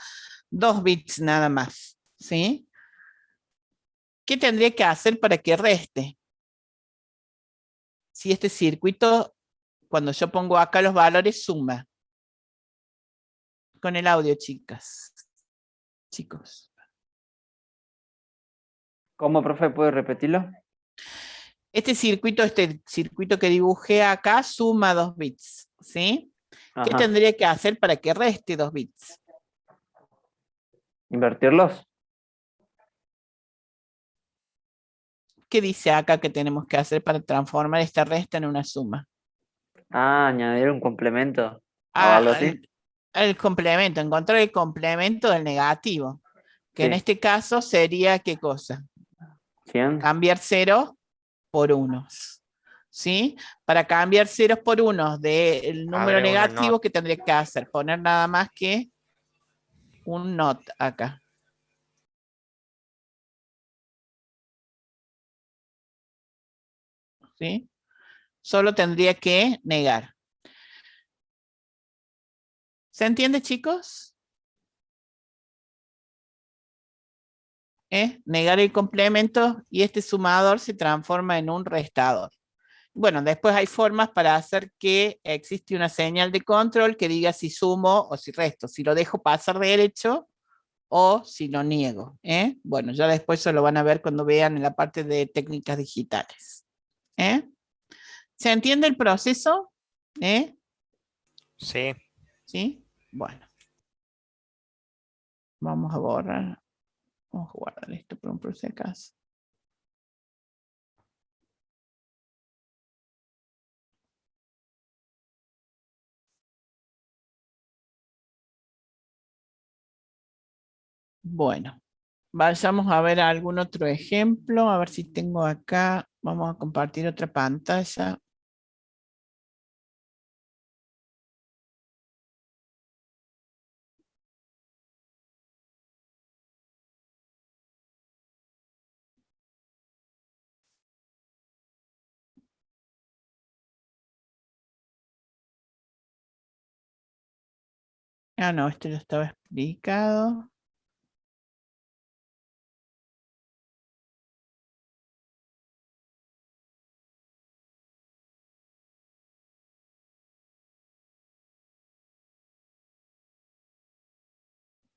Speaker 1: 2 bits nada más, ¿sí? ¿Qué tendría que hacer para que reste? Si este circuito, cuando yo pongo acá los valores, suma. Con el audio, chicas. Chicos.
Speaker 3: ¿Cómo, profe? ¿Puede repetirlo?
Speaker 1: Este circuito que dibujé acá suma 2 bits, ¿sí? ¿Qué
Speaker 3: Ajá.
Speaker 1: tendría que hacer para que reste 2 bits?
Speaker 3: ¿Invertirlos?
Speaker 1: ¿Qué dice acá que tenemos que hacer para transformar esta resta en una suma?
Speaker 3: Ah, añadir un complemento o algo
Speaker 1: Ah,
Speaker 3: así.
Speaker 1: el complemento, encontrar el complemento del negativo, que en
Speaker 3: Sí.
Speaker 1: este caso sería, ¿qué cosa?
Speaker 3: 100.
Speaker 1: Cambiar ceros por unos, ¿sí? Para cambiar ceros por unos del número
Speaker 4: Abre una
Speaker 1: negativo,
Speaker 4: nota.
Speaker 1: ¿qué tendría que hacer? Poner nada más que un not acá. ¿Sí? Solo tendría que negar. ¿Se entiende, chicos? Negar el complemento y este sumador se transforma en un restador. Bueno, después hay formas para hacer que existe una señal de control que diga si sumo o si resto, si lo dejo pasar derecho o si lo niego. Bueno, ya después eso lo van a ver cuando vean en la parte de técnicas digitales. ¿Se entiende el proceso?
Speaker 4: Sí.
Speaker 1: ¿Sí? Bueno, vamos a borrar. Vamos a guardar esto por si acaso. Bueno, vayamos a ver algún otro ejemplo, a ver si tengo acá. Vamos a compartir otra pantalla. Ah, no, este ya estaba explicado.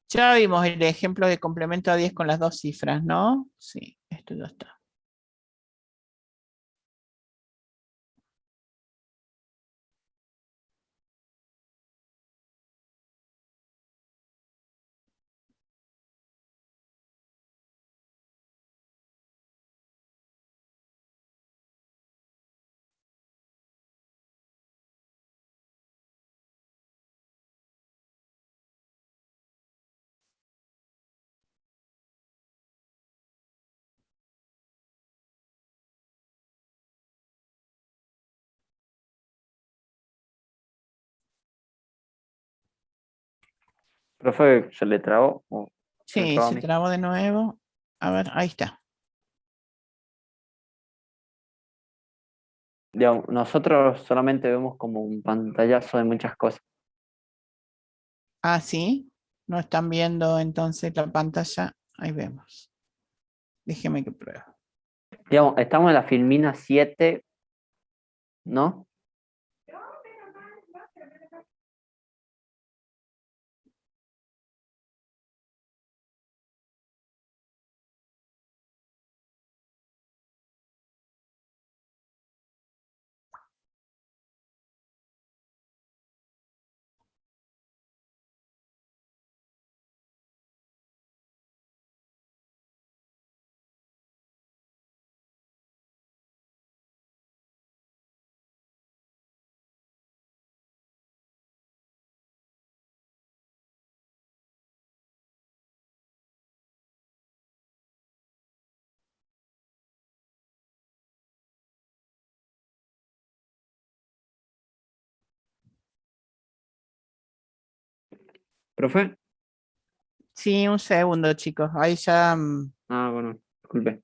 Speaker 1: Ya vimos el ejemplo de complemento a 10 con las dos cifras, ¿no? Sí, esto ya está.
Speaker 3: Profe, ¿se le trabó? ¿O se me
Speaker 1: Sí,
Speaker 3: trabó a
Speaker 1: se
Speaker 3: mí?
Speaker 1: trabó de nuevo. A ver, ahí está.
Speaker 3: Digamos, nosotros solamente vemos como un pantallazo de muchas cosas.
Speaker 1: Ah, sí. No están viendo entonces la pantalla. Ahí vemos. Déjeme que pruebe.
Speaker 3: Digamos, estamos en la filmina 7, ¿no? ¿Profe?
Speaker 1: Sí, un segundo, chicos. Ahí ya.
Speaker 3: Ah, bueno, disculpe.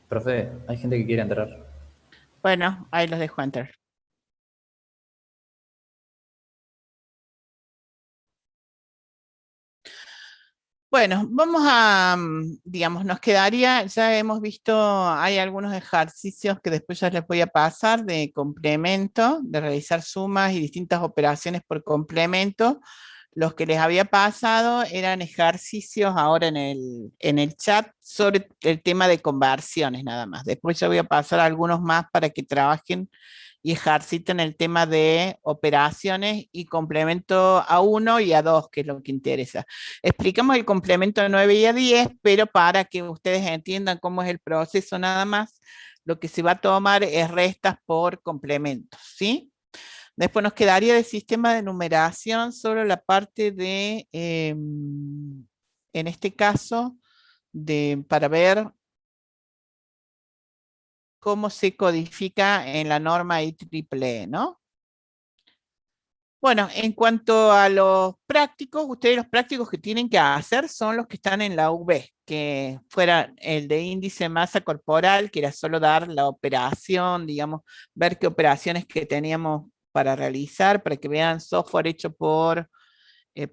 Speaker 2: Profe, hay gente que quiere entrar.
Speaker 1: Bueno, ahí los dejo entrar. Bueno, vamos a, digamos, nos quedaría, ya hemos visto, hay algunos ejercicios que después ya les voy a pasar de complemento, de realizar sumas y distintas operaciones por complemento. Los que les había pasado eran ejercicios ahora en el chat sobre el tema de conversiones nada más. Después yo voy a pasar algunos más para que trabajen y ejerciten el tema de operaciones y complemento a 1 y a 2, que es lo que interesa. Explicamos el complemento a 9 y a 10, pero para que ustedes entiendan cómo es el proceso nada más, lo que se va a tomar es restas por complementos, ¿sí? Después nos quedaría el sistema de numeración sobre la parte de, en este caso, para ver cómo se codifica en la norma IEEE, ¿no? Bueno, en cuanto a los prácticos, ustedes los prácticos que tienen que hacer son los que están en la UB, que fuera el de índice de masa corporal, que era solo dar la operación, digamos, ver qué operaciones que teníamos para realizar, para que vean software hecho por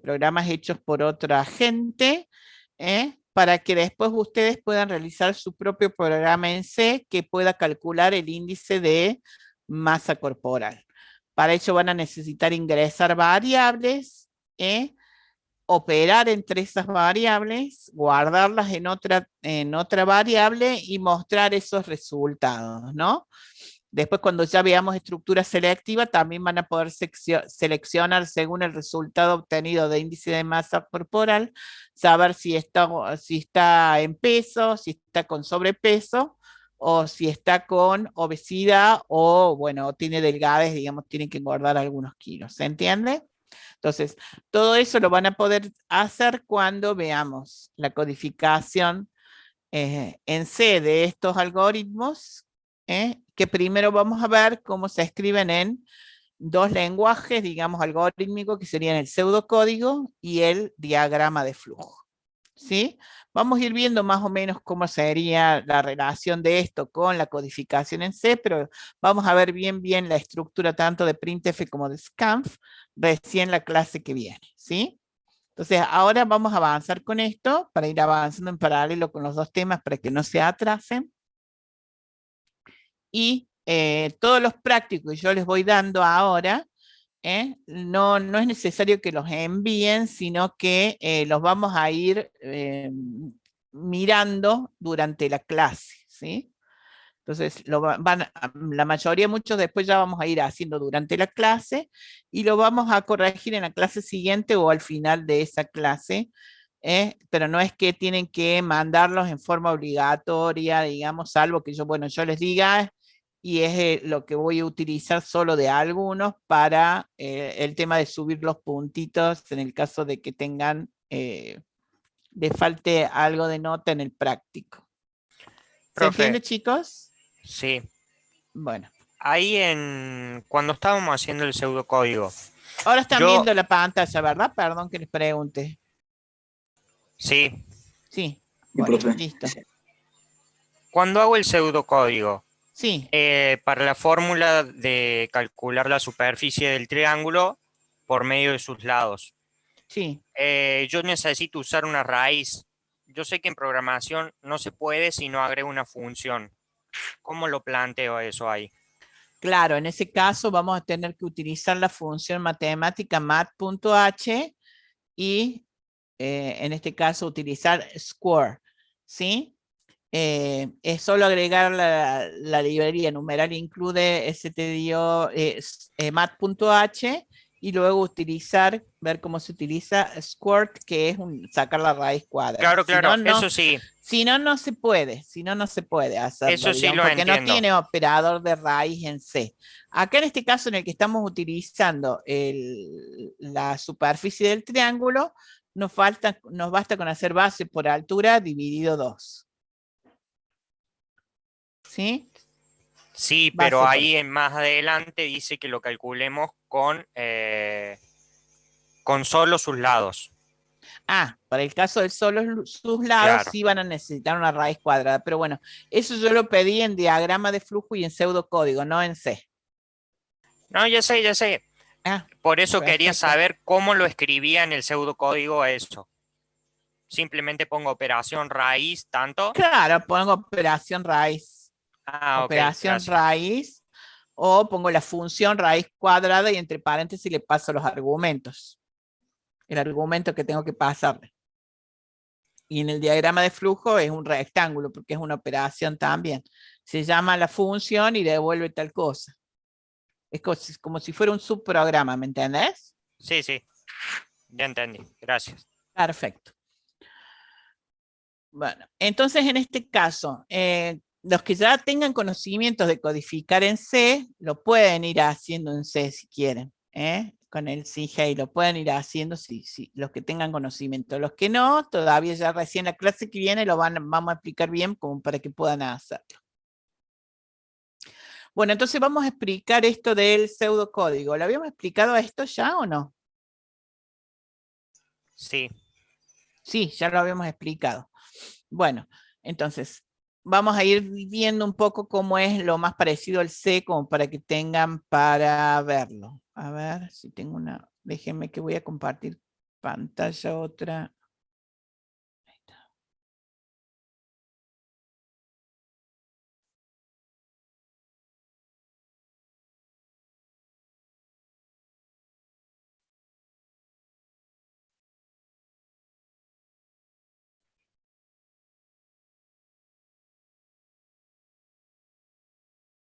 Speaker 1: programas hechos por otra gente, para que después ustedes puedan realizar su propio programa en C que pueda calcular el índice de masa corporal. Para ello van a necesitar ingresar variables, operar entre esas variables, guardarlas en otra variable y mostrar esos resultados, ¿no? Después, cuando ya veamos estructura selectiva, también van a poder seleccionar según el resultado obtenido de índice de masa corporal, saber si está en peso, si está con sobrepeso, o si está con obesidad, o bueno, tiene delgadez, digamos, tiene que engordar algunos kilos. ¿Se entiende? Entonces, todo eso lo van a poder hacer cuando veamos la codificación en C de estos algoritmos, que primero vamos a ver cómo se escriben en dos lenguajes, digamos, algorítmicos, que serían el pseudocódigo y el diagrama de flujo. ¿Sí? Vamos a ir viendo más o menos cómo sería la relación de esto con la codificación en C, pero vamos a ver bien la estructura tanto de printf como de scanf recién la clase que viene, ¿sí? Entonces, ahora vamos a avanzar con esto para ir avanzando en paralelo con los dos temas para que no se atrasen. Y todos los prácticos que yo les voy dando ahora, no es necesario que los envíen, sino que los vamos a ir mirando durante la clase, ¿sí? Entonces, la mayoría, muchos después ya vamos a ir haciendo durante la clase y lo vamos a corregir en la clase siguiente o al final de esa clase, pero no es que tienen que mandarlos en forma obligatoria, digamos, salvo que yo les diga, y es lo que voy a utilizar solo de algunos para el tema de subir los puntitos en el caso de que tengan, le falte algo de nota en el práctico. ¿Se
Speaker 4: Profe,
Speaker 1: entiende, chicos?
Speaker 4: sí.
Speaker 1: Bueno.
Speaker 4: Ahí cuando estábamos haciendo el pseudocódigo,
Speaker 1: Ahora están
Speaker 4: yo,
Speaker 1: viendo la pantalla, ¿verdad? Perdón que les pregunte.
Speaker 4: sí,
Speaker 1: Sí,
Speaker 6: Y
Speaker 1: bueno,
Speaker 6: profe,
Speaker 1: listo.
Speaker 4: cuando hago el pseudocódigo,
Speaker 1: Sí,
Speaker 4: para la fórmula de calcular la superficie del triángulo por medio de sus lados,
Speaker 1: sí.
Speaker 4: yo necesito usar una raíz. Yo sé que en programación no se puede si no agrego una función. ¿Cómo lo planteo eso ahí?
Speaker 1: Claro, en ese caso vamos a tener que utilizar la función matemática mat.h y en este caso utilizar square, ¿sí? Es solo agregar la librería numeral include stdio mat.h y luego ver cómo se utiliza squirt, que es sacar la raíz cuadrada.
Speaker 4: Claro,
Speaker 1: Si no,
Speaker 4: claro,
Speaker 1: no,
Speaker 4: eso sí,
Speaker 1: si no, no se puede. Si no, no se puede hacerlo,
Speaker 4: eso sí
Speaker 1: digamos,
Speaker 4: lo
Speaker 1: porque no
Speaker 4: entiendo.
Speaker 1: tiene operador de raíz en C. Acá en este caso en el que estamos utilizando la superficie del triángulo, nos basta con hacer base por altura dividido 2. ¿Sí?
Speaker 4: Sí,
Speaker 1: Base
Speaker 4: pero
Speaker 1: por-
Speaker 4: ahí más adelante dice que lo calculemos con solo sus lados.
Speaker 1: Para el caso de solo sus lados,
Speaker 4: Claro.
Speaker 1: sí van a necesitar una raíz cuadrada. Pero bueno, eso yo lo pedí en diagrama de flujo y en pseudocódigo, no en C.
Speaker 4: No, ya sé, ya sé.
Speaker 1: Ah,
Speaker 4: Por eso quería
Speaker 1: perfecto.
Speaker 4: saber cómo lo escribía en el pseudocódigo eso. Simplemente pongo operación raíz, tanto.
Speaker 1: Claro, pongo operación raíz.
Speaker 4: Ah, ok,
Speaker 1: Operación
Speaker 4: gracias.
Speaker 1: raíz. O pongo la función raíz cuadrada y entre paréntesis le paso los argumentos. El argumento que tengo que pasarle. Y en el diagrama de flujo es un rectángulo porque es una operación también. Se llama la función y devuelve tal cosa. Es como si fuera un subprograma, ¿me entendés?
Speaker 4: Sí, sí, ya entendí. Gracias.
Speaker 1: Perfecto. Bueno, entonces en este caso, los que ya tengan conocimientos de codificar en C, lo pueden ir haciendo en C si quieren, con el CGI, lo pueden ir haciendo los que tengan conocimiento. Los que no, todavía ya recién la clase que viene vamos a explicar bien como para que puedan hacerlo. Bueno, entonces vamos a explicar esto del pseudocódigo. ¿Lo habíamos explicado esto ya o no?
Speaker 4: Sí,
Speaker 1: Sí, ya lo habíamos explicado. Bueno, entonces vamos a ir viendo un poco cómo es lo más parecido al C, como para que tengan para verlo. A ver si tengo déjenme que voy a compartir pantalla otra. Ahí está.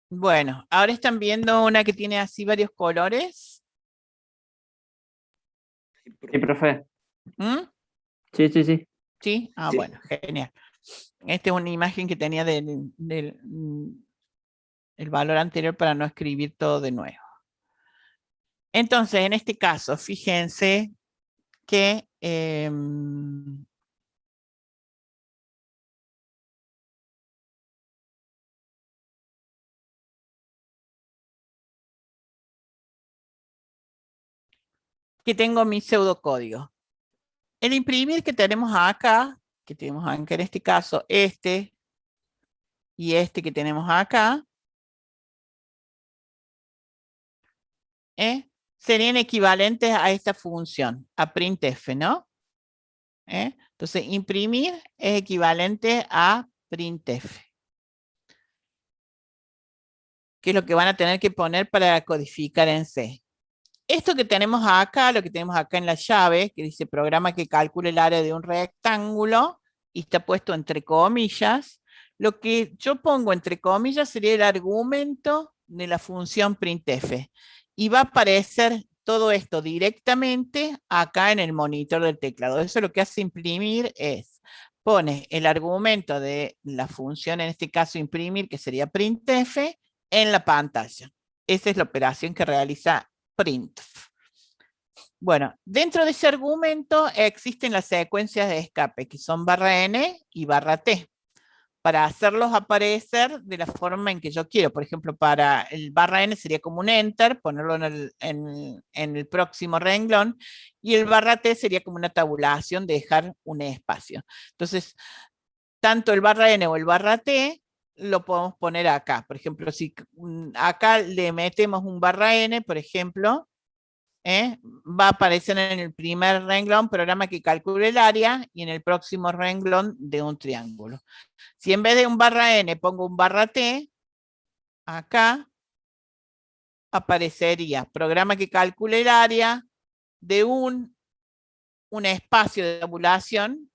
Speaker 1: Bueno, ahora están viendo una que tiene así varios colores.
Speaker 3: Sí, profe.
Speaker 1: ¿Mm?
Speaker 3: Sí, sí, sí.
Speaker 1: ¿Sí?
Speaker 6: Sí.
Speaker 1: Bueno, genial. Esta es una imagen que tenía el valor anterior para no escribir todo de nuevo. Entonces, en este caso, fíjense que tengo mi pseudocódigo. El imprimir que tenemos acá en este caso, y este que tenemos acá, serían equivalentes a esta función, a printf, ¿no? Entonces, imprimir es equivalente a printf. Que es lo que van a tener que poner para codificar en C. Esto que tenemos acá, lo que tenemos acá en la llave, que dice programa que calcule el área de un rectángulo, y está puesto entre comillas, lo que yo pongo entre comillas sería el argumento de la función printf. Y va a aparecer todo esto directamente acá en el monitor del teclado. Eso lo que hace imprimir es, pone el argumento de la función, en este caso imprimir, que sería printf, en la pantalla. Esa es la operación que realiza printf. Bueno, dentro de ese argumento existen las secuencias de escape, que son /n y /t, para hacerlos aparecer de la forma en que yo quiero. Por ejemplo, para el /n sería como un enter, ponerlo en el próximo renglón, y el /t sería como una tabulación, dejar un espacio. Entonces, tanto el /n o el /t lo podemos poner acá. Por ejemplo, si acá le metemos un /n, por ejemplo, va a aparecer en el primer renglón programa que calcule el área y en el próximo renglón de un triángulo. Si en vez de un /n pongo un /t, acá aparecería programa que calcule el área de un espacio de tabulación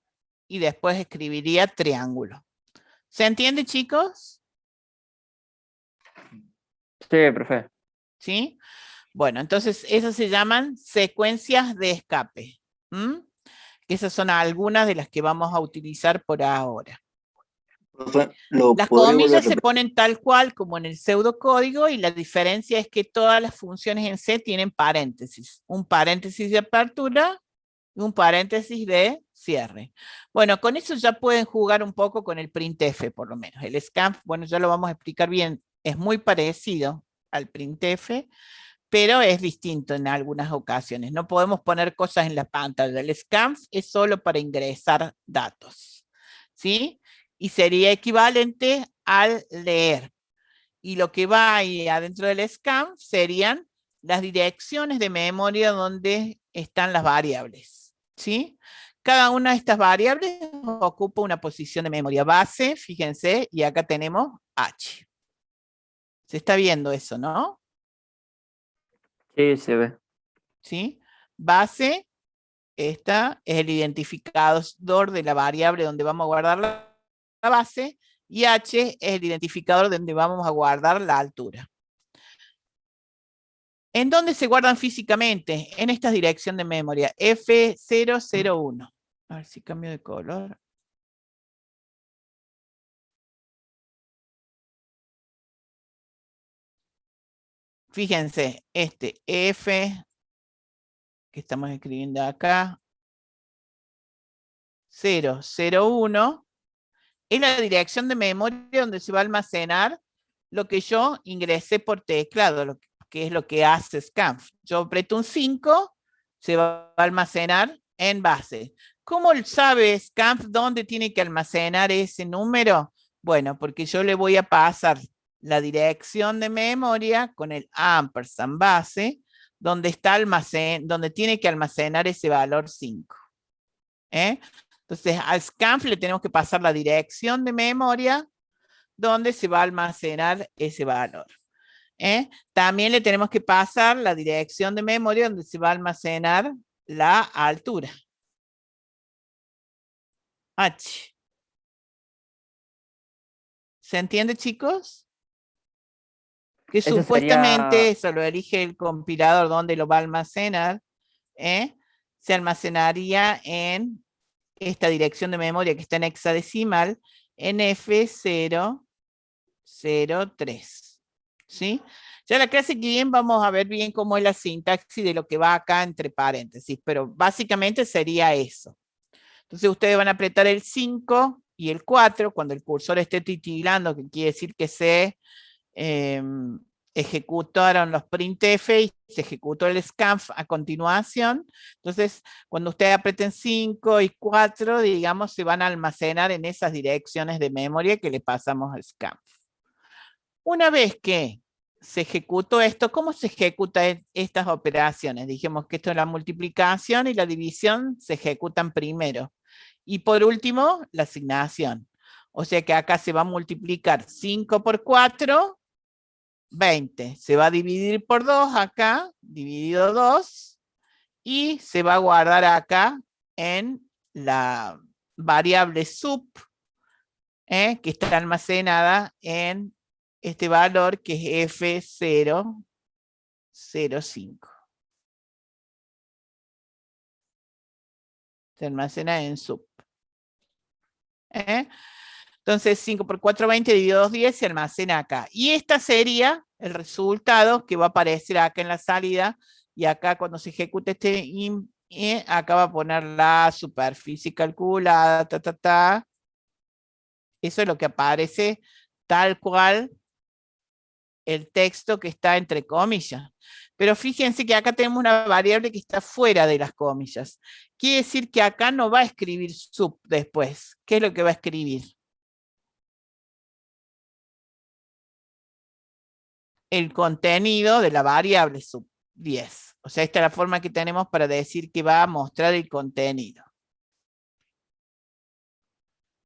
Speaker 1: y después escribiría triángulo. ¿Se entiende, chicos?
Speaker 3: Sí, profe.
Speaker 1: ¿Sí? Bueno, entonces esas se llaman secuencias de escape. Que esas son algunas de las que vamos a utilizar por ahora.
Speaker 6: Profe, ¿lo
Speaker 1: Las
Speaker 6: podría volver a
Speaker 1: comillas se
Speaker 6: repetir?
Speaker 1: ponen tal cual como en el pseudocódigo y la diferencia es que todas las funciones en C tienen paréntesis. Un paréntesis de apertura y un paréntesis de cierre. Bueno, con eso ya pueden jugar un poco con el printf, por lo menos. El scanf, bueno, ya lo vamos a explicar bien, es muy parecido al printf, pero es distinto en algunas ocasiones. No podemos poner cosas en la pantalla. El scanf es solo para ingresar datos, ¿sí? Y sería equivalente al leer. Y lo que va ahí adentro del scanf serían las direcciones de memoria donde están las variables, ¿sí? Cada una de estas variables ocupa una posición de memoria base, fíjense, y acá tenemos H. Se está viendo eso, ¿no?
Speaker 3: Sí, se ve.
Speaker 1: ¿Sí? Base, esta es el identificador de la variable donde vamos a guardar la base, y H es el identificador donde vamos a guardar la altura. ¿En dónde se guardan físicamente? En esta dirección de memoria, F001. A ver si cambio de color. Fíjense, este F que estamos escribiendo acá, 001, es la dirección de memoria donde se va a almacenar lo que yo ingresé por teclado, que es lo que hace scanf. Yo aprieto un 5, se va a almacenar en base. ¿Cómo sabe scanf dónde tiene que almacenar ese número? Bueno, porque yo le voy a pasar la dirección de memoria con el ampersand base, donde está donde tiene que almacenar ese valor 5. Entonces, al scanf le tenemos que pasar la dirección de memoria donde se va a almacenar ese valor. También le tenemos que pasar la dirección de memoria donde se va a almacenar la altura. H. ¿Se entiende, chicos? Que
Speaker 3: Eso
Speaker 1: supuestamente
Speaker 3: sería,
Speaker 1: eso lo elige el compilador donde lo va a almacenar. Se almacenaría en esta dirección de memoria que está en hexadecimal en F003. ¿Sí? Ya la clase que viene vamos a ver bien cómo es la sintaxis de lo que va acá entre paréntesis, pero básicamente sería eso. Entonces ustedes van a apretar el 5 y el 4 cuando el cursor esté titilando, que quiere decir que se ejecutaron los printf y se ejecutó el scanf a continuación. Entonces, cuando ustedes aprieten 5 y 4, digamos, se van a almacenar en esas direcciones de memoria que le pasamos al scanf. Una vez que se ejecutó esto, ¿cómo se ejecutan estas operaciones? Dijimos que esto es la multiplicación y la división se ejecutan primero. Y por último, la asignación. O sea que acá se va a multiplicar 5 por 4, 20. Se va a dividir por 2 acá, dividido 2, y se va a guardar acá en la variable sub, que está almacenada en este valor que es F005. Se almacena en sub. Entonces 5 por 4, 20, dividido 2, 10, se almacena acá. Y esta sería el resultado que va a aparecer acá en la salida. Y acá cuando se ejecute este acá va a poner la superficie calculada, Eso es lo que aparece tal cual el texto que está entre comillas. Pero fíjense que acá tenemos una variable que está fuera de las comillas. Quiere decir que acá no va a escribir sub después. ¿Qué es lo que va a escribir? El contenido de la variable sub 10. O sea, esta es la forma que tenemos para decir que va a mostrar el contenido.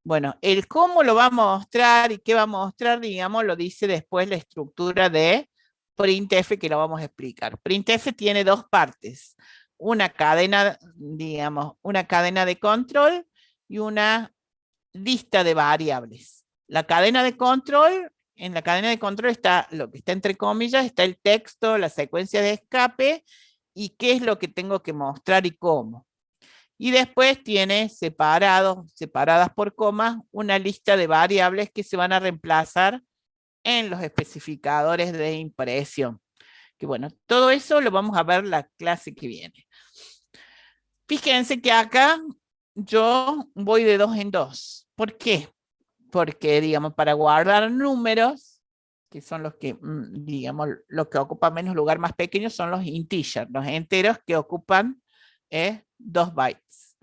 Speaker 1: Bueno, el cómo lo va a mostrar y qué va a mostrar, digamos, lo dice después la estructura de printf que lo vamos a explicar. Printf tiene dos partes. Una cadena, digamos, una cadena de control y una lista de variables. La cadena de control en la cadena de control está lo que está entre comillas, está el texto, la secuencia de escape y qué es lo que tengo que mostrar y cómo. Y después tiene separadas por comas, una lista de variables que se van a reemplazar en los especificadores de impresión. Que bueno, todo eso lo vamos a ver la clase que viene. Fíjense que acá yo voy de 2 en 2. ¿Por qué? Porque, digamos, para guardar números, que son los que, digamos, los que ocupan menos lugar más pequeños, son los integers, los enteros que ocupan 2 bytes.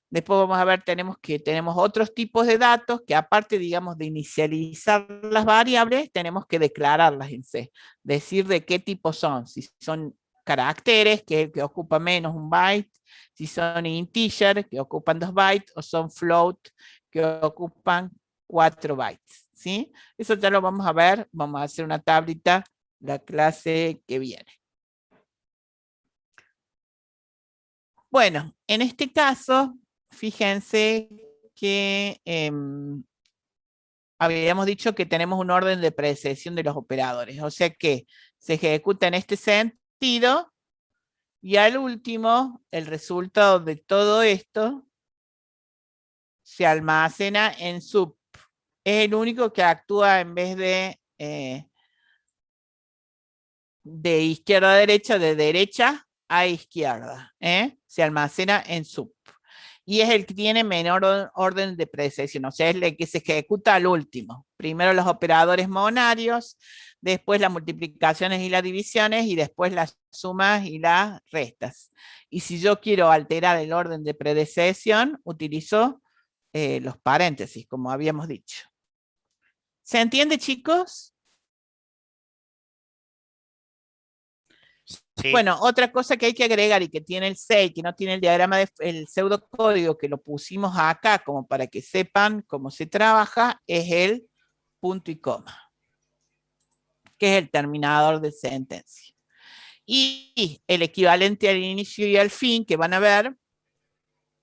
Speaker 1: Después vamos a ver, tenemos otros tipos de datos que aparte, digamos, de inicializar las variables, tenemos que declararlas en C. Decir de qué tipo son, si son caracteres, que ocupa menos un byte, si son integer, que ocupan 2 bytes, o son float, que ocupan 4 bytes, ¿sí? Eso ya lo vamos a ver, vamos a hacer una tablita la clase que viene. Bueno, en este caso, fíjense que habíamos dicho que tenemos un orden de precesión de los operadores, o sea que se ejecuta en este sentido y al último, el resultado de todo esto se almacena en sub. Es el único que actúa en vez de izquierda a derecha, de derecha a izquierda. Se almacena en sub. Y es el que tiene menor orden de precesión, o sea, es el que se ejecuta al último. Primero los operadores monarios, después las multiplicaciones y las divisiones, y después las sumas y las restas. Y si yo quiero alterar el orden de predecesión, utilizo los paréntesis, como habíamos dicho. ¿Se entiende, chicos?
Speaker 4: Sí.
Speaker 1: Bueno, otra cosa que hay que agregar y que tiene el 6, que no tiene el diagrama el pseudocódigo que lo pusimos acá como para que sepan cómo se trabaja, es el punto y coma, que es el terminador de sentencia. Y el equivalente al inicio y al fin que van a ver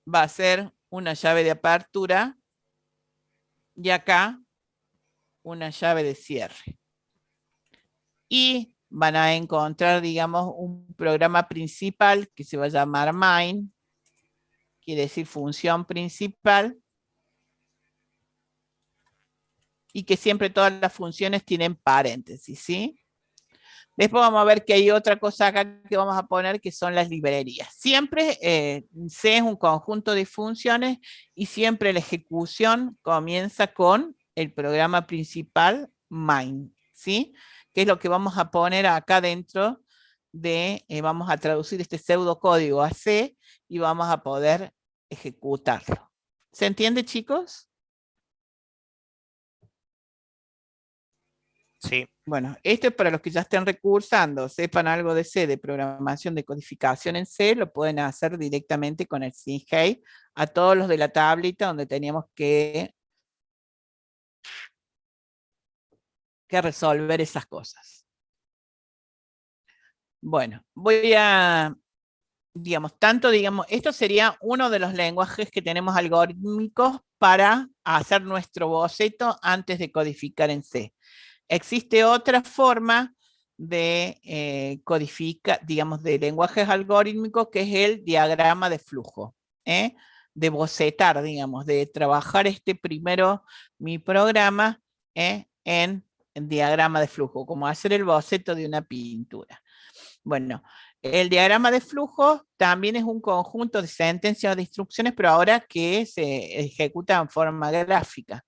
Speaker 1: va a ser una llave de apertura y acá una llave de cierre. Y van a encontrar, digamos, un programa principal que se va a llamar main, quiere decir función principal, y que siempre todas las funciones tienen paréntesis, ¿sí? Después vamos a ver que hay otra cosa acá que vamos a poner que son las librerías. Siempre C es un conjunto de funciones y siempre la ejecución comienza con el programa principal main, ¿sí? Que es lo que vamos a poner acá dentro de, vamos a traducir este pseudocódigo a C y vamos a poder ejecutarlo. ¿Se entiende, chicos?
Speaker 4: Sí.
Speaker 1: Bueno, esto es para los que ya estén recursando, sepan algo de C, de programación, de codificación en C, lo pueden hacer directamente con el SYNCHEI a todos los de la tablita donde teníamos que resolver esas cosas. Bueno, voy a, digamos, esto sería uno de los lenguajes que tenemos algorítmicos para hacer nuestro boceto antes de codificar en C. Existe otra forma de codificar, digamos, de lenguajes algorítmicos, que es el diagrama de flujo, de bocetar, digamos, de trabajar primero mi programa en diagrama de flujo, como hacer el boceto de una pintura. Bueno, el diagrama de flujo también es un conjunto de sentencias o de instrucciones, pero ahora que se ejecuta en forma gráfica,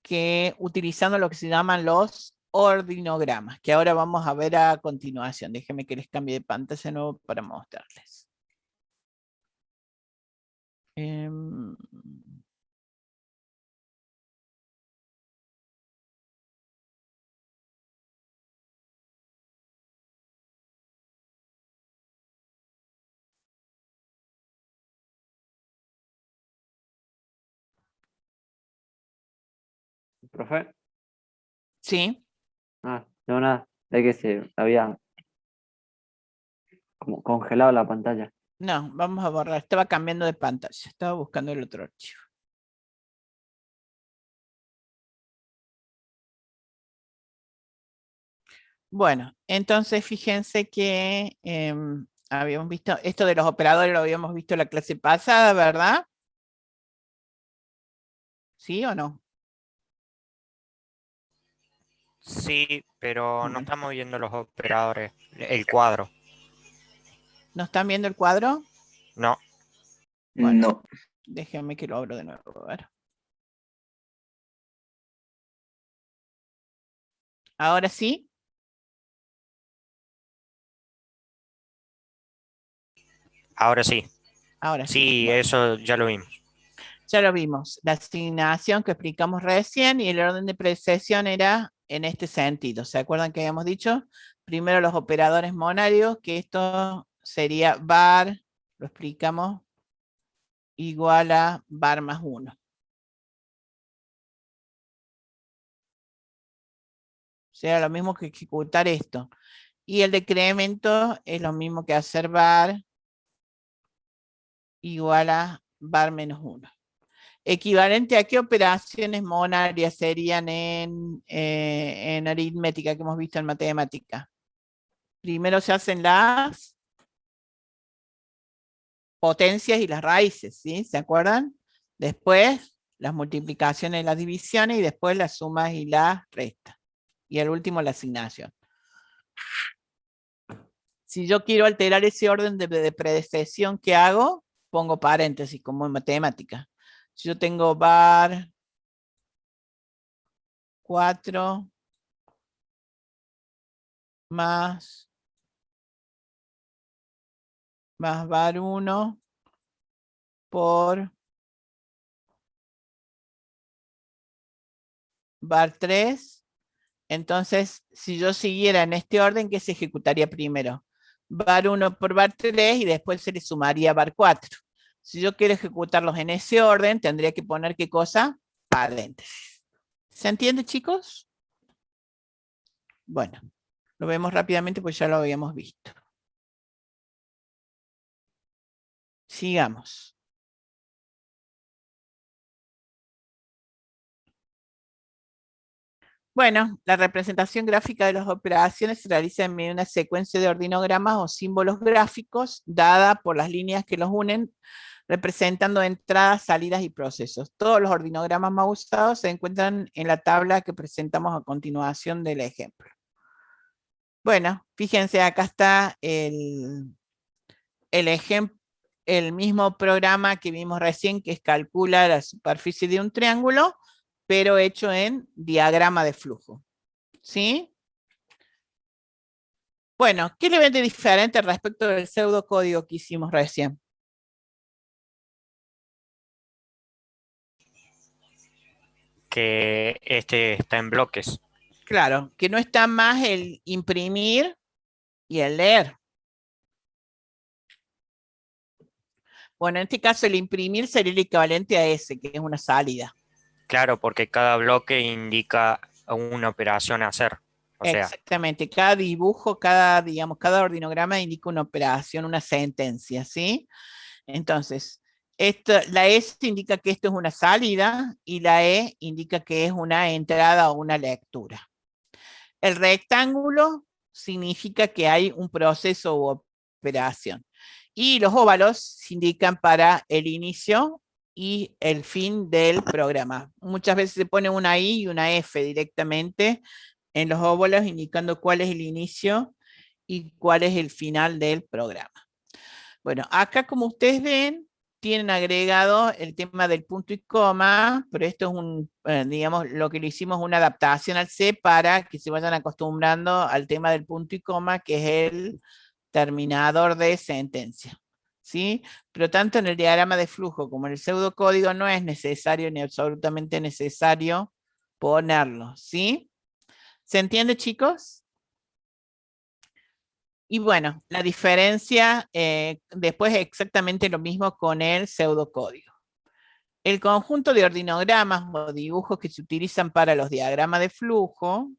Speaker 1: que utilizando lo que se llaman los ordinogramas, que ahora vamos a ver a continuación. Déjenme que les cambie de pantalla de nuevo para mostrarles.
Speaker 3: ¿Profe?
Speaker 1: Sí,
Speaker 3: Ah, no, nada. Es que se había como congelado la pantalla.
Speaker 1: no, vamos a borrar. Estaba cambiando de pantalla. Estaba buscando el otro archivo. Bueno, entonces fíjense que habíamos visto esto de los operadores, lo habíamos visto en la clase pasada, ¿verdad? ¿Sí o no?
Speaker 4: Sí, pero no
Speaker 1: Bueno,
Speaker 4: estamos viendo los operadores, el cuadro.
Speaker 1: ¿no están viendo el cuadro?
Speaker 4: No,
Speaker 1: Bueno,
Speaker 6: No.
Speaker 1: déjenme que lo abro de nuevo. A ver. Ahora sí.
Speaker 4: ahora sí.
Speaker 1: Ahora sí.
Speaker 4: Sí,
Speaker 1: Bueno,
Speaker 4: eso ya lo vimos.
Speaker 1: ya lo vimos. La asignación que explicamos recién y el orden de precesión era en este sentido. ¿Se acuerdan que habíamos dicho? Primero los operadores monarios, que esto sería var, lo explicamos, igual a var más 1. Será lo mismo que ejecutar esto. Y el decremento es lo mismo que hacer var igual a var menos 1. ¿Equivalente a qué operaciones monarias serían en aritmética que hemos visto en matemática? Primero se hacen las potencias y las raíces, ¿sí? ¿Se acuerdan? Después las multiplicaciones y las divisiones y después las sumas y las restas. Y al último la asignación. Si yo quiero alterar ese orden de predecesión que hago, pongo paréntesis como en matemática. Si yo tengo var 4 más var 1 por var 3. Entonces, si yo siguiera en este orden, ¿qué se ejecutaría primero? Var 1 por var 3 y después se le sumaría var 4. Si yo quiero ejecutarlos en ese orden, tendría que poner ¿qué cosa? Paréntesis. ¿Se entiende, chicos? Bueno, lo vemos rápidamente pues ya lo habíamos visto. Sigamos. Bueno, la representación gráfica de las operaciones se realiza en medio de una secuencia de ordinogramas o símbolos gráficos dada por las líneas que los unen, representando entradas, salidas y procesos. Todos los ordinogramas más usados se encuentran en la tabla que presentamos a continuación del ejemplo. Bueno, fíjense, acá está el ejemplo, el mismo programa que vimos recién, que es calcula la superficie de un triángulo, pero hecho en diagrama de flujo. ¿Sí? Bueno, ¿qué le ven de diferente respecto del pseudocódigo que hicimos recién?
Speaker 4: Que este está en bloques.
Speaker 1: Claro, que no está más el imprimir y el leer. Bueno, en este caso el imprimir sería el equivalente a ese, que es una salida.
Speaker 4: Claro, porque cada bloque indica una operación a hacer. O sea,
Speaker 1: Exactamente, cada dibujo, cada, digamos, cada ordinograma indica una operación, una sentencia, ¿sí? Entonces, la S indica que esto es una salida y la E indica que es una entrada o una lectura. El rectángulo significa que hay un proceso u operación. Y los óvalos indican para el inicio y el fin del programa. Muchas veces se pone una I y una F directamente en los óvalos indicando cuál es el inicio y cuál es el final del programa. Bueno, acá como ustedes ven, tienen agregado el tema del punto y coma, pero esto es digamos, lo que le hicimos una adaptación al C para que se vayan acostumbrando al tema del punto y coma, que es el terminador de sentencia. ¿Sí? Pero tanto en el diagrama de flujo como en el pseudocódigo no es necesario ni absolutamente necesario ponerlo. ¿Sí? ¿Se entiende, chicos? Y bueno, la diferencia después es exactamente lo mismo con el pseudocódigo. El conjunto de ordinogramas o dibujos que se utilizan para los diagramas de flujo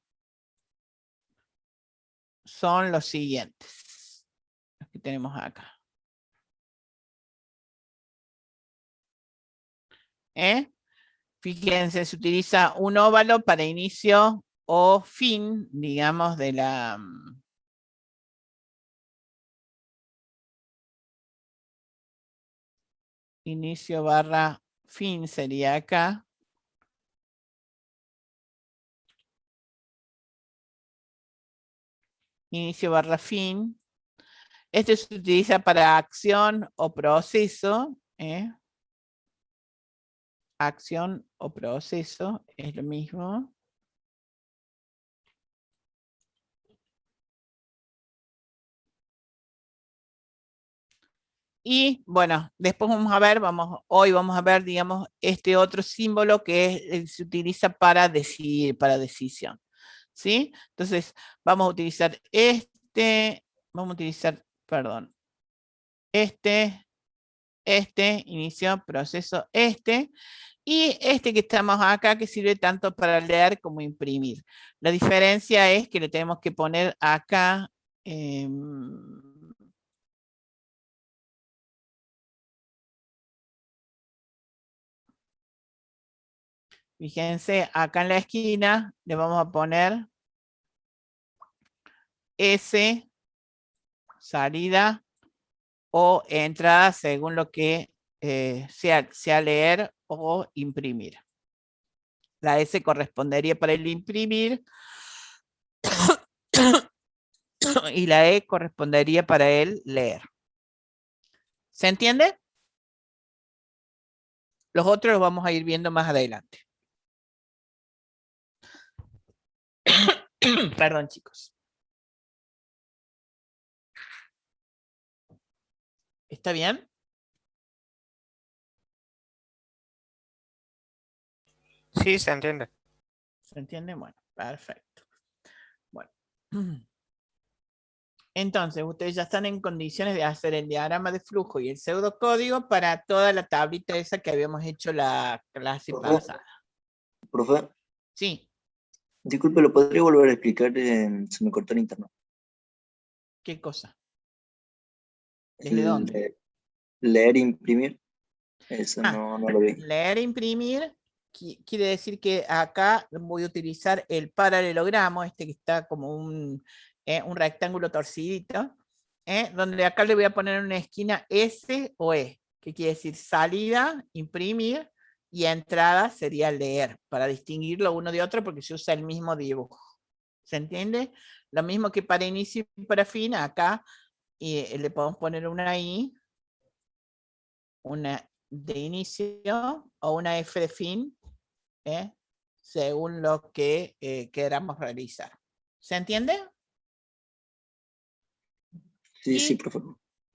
Speaker 1: son los siguientes, los que tenemos acá. Fíjense, se utiliza un óvalo para inicio o fin, digamos, de la... inicio barra fin sería acá. Inicio barra fin. Este se utiliza para acción o proceso. Acción o proceso es lo mismo. Y bueno, después vamos a ver, hoy vamos a ver, digamos, este otro símbolo que se utiliza para decidir, para decisión. ¿Sí? Entonces, vamos a utilizar vamos a utilizar, perdón, inicio, proceso, y este que estamos acá que sirve tanto para leer como imprimir. La diferencia es que le tenemos que poner acá fíjense, acá en la esquina le vamos a poner S, salida o entrada según lo que sea leer o imprimir. La S correspondería para el imprimir y la E correspondería para el leer. ¿Se entiende? Los otros los vamos a ir viendo más adelante. Perdón, chicos. ¿Está bien?
Speaker 4: Sí, se entiende.
Speaker 1: ¿Se entiende? Bueno, perfecto. Bueno. Entonces, ustedes ya están en condiciones de hacer el diagrama de flujo y el pseudocódigo para toda la tablita esa que habíamos hecho la clase pasada.
Speaker 6: Profe,
Speaker 1: Sí,
Speaker 6: disculpe, ¿lo podría volver a explicar? Se me cortó el internet.
Speaker 1: ¿qué cosa? ¿Desde dónde?
Speaker 6: Leer e imprimir, eso
Speaker 1: Ah,
Speaker 6: no lo vi.
Speaker 1: leer e imprimir quiere decir que acá voy a utilizar el paralelogramo, este que está como un rectángulo torcidito, donde acá le voy a poner una esquina S o E, que quiere decir salida, imprimir, y entrada sería leer, para distinguirlo uno de otro porque se usa el mismo dibujo. ¿Se entiende? Lo mismo que para inicio y para fin, acá le podemos poner una I, una de inicio o una F de fin, según lo que queramos realizar. ¿Se entiende?
Speaker 6: Sí, profe.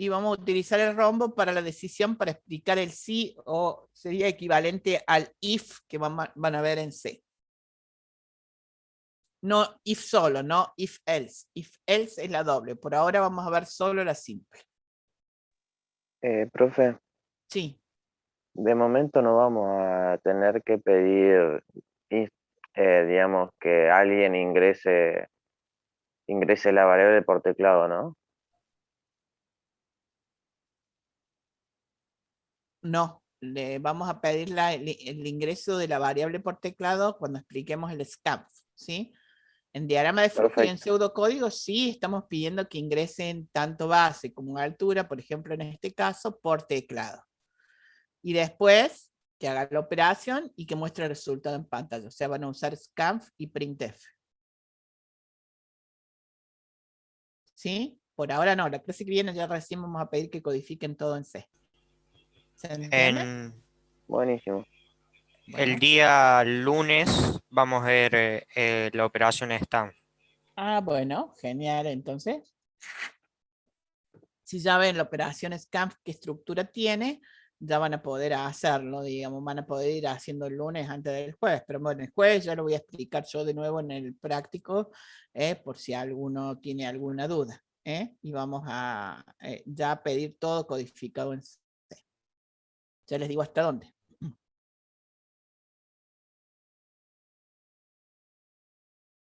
Speaker 1: Y vamos a utilizar el rombo para la decisión para explicar el sí, o sería equivalente al if que van a ver en C. No if solo, no if else. If else es la doble. Por ahora vamos a ver solo la simple.
Speaker 5: Profe,
Speaker 1: Sí.
Speaker 5: de momento no vamos a tener que pedir, digamos, que alguien ingrese la variable por teclado, ¿no?
Speaker 1: No, le vamos a pedir el ingreso de la variable por teclado cuando expliquemos el scanf, ¿sí? En diagrama de flujo y en
Speaker 5: Perfecto.
Speaker 1: pseudocódigo sí estamos pidiendo que ingresen tanto base como altura, por ejemplo en este caso, por teclado. Y después que haga la operación y que muestre el resultado en pantalla. O sea, van a usar scanf y printf. ¿Sí? Por ahora no, la clase que viene ya recién vamos a pedir que codifiquen todo en C. ¿Se entiende?
Speaker 5: Buenísimo.
Speaker 1: Bueno.
Speaker 4: El día lunes vamos a ver la operación stamp.
Speaker 1: Ah, bueno, genial. Entonces, si ya ven la operación scanf qué estructura tiene, ya van a poder hacerlo, digamos, van a poder ir haciendo el lunes antes del jueves, pero bueno, el jueves ya lo voy a explicar yo de nuevo en el práctico, por si alguno tiene alguna duda, y vamos a ya pedir todo codificado en C. Ya les digo hasta dónde.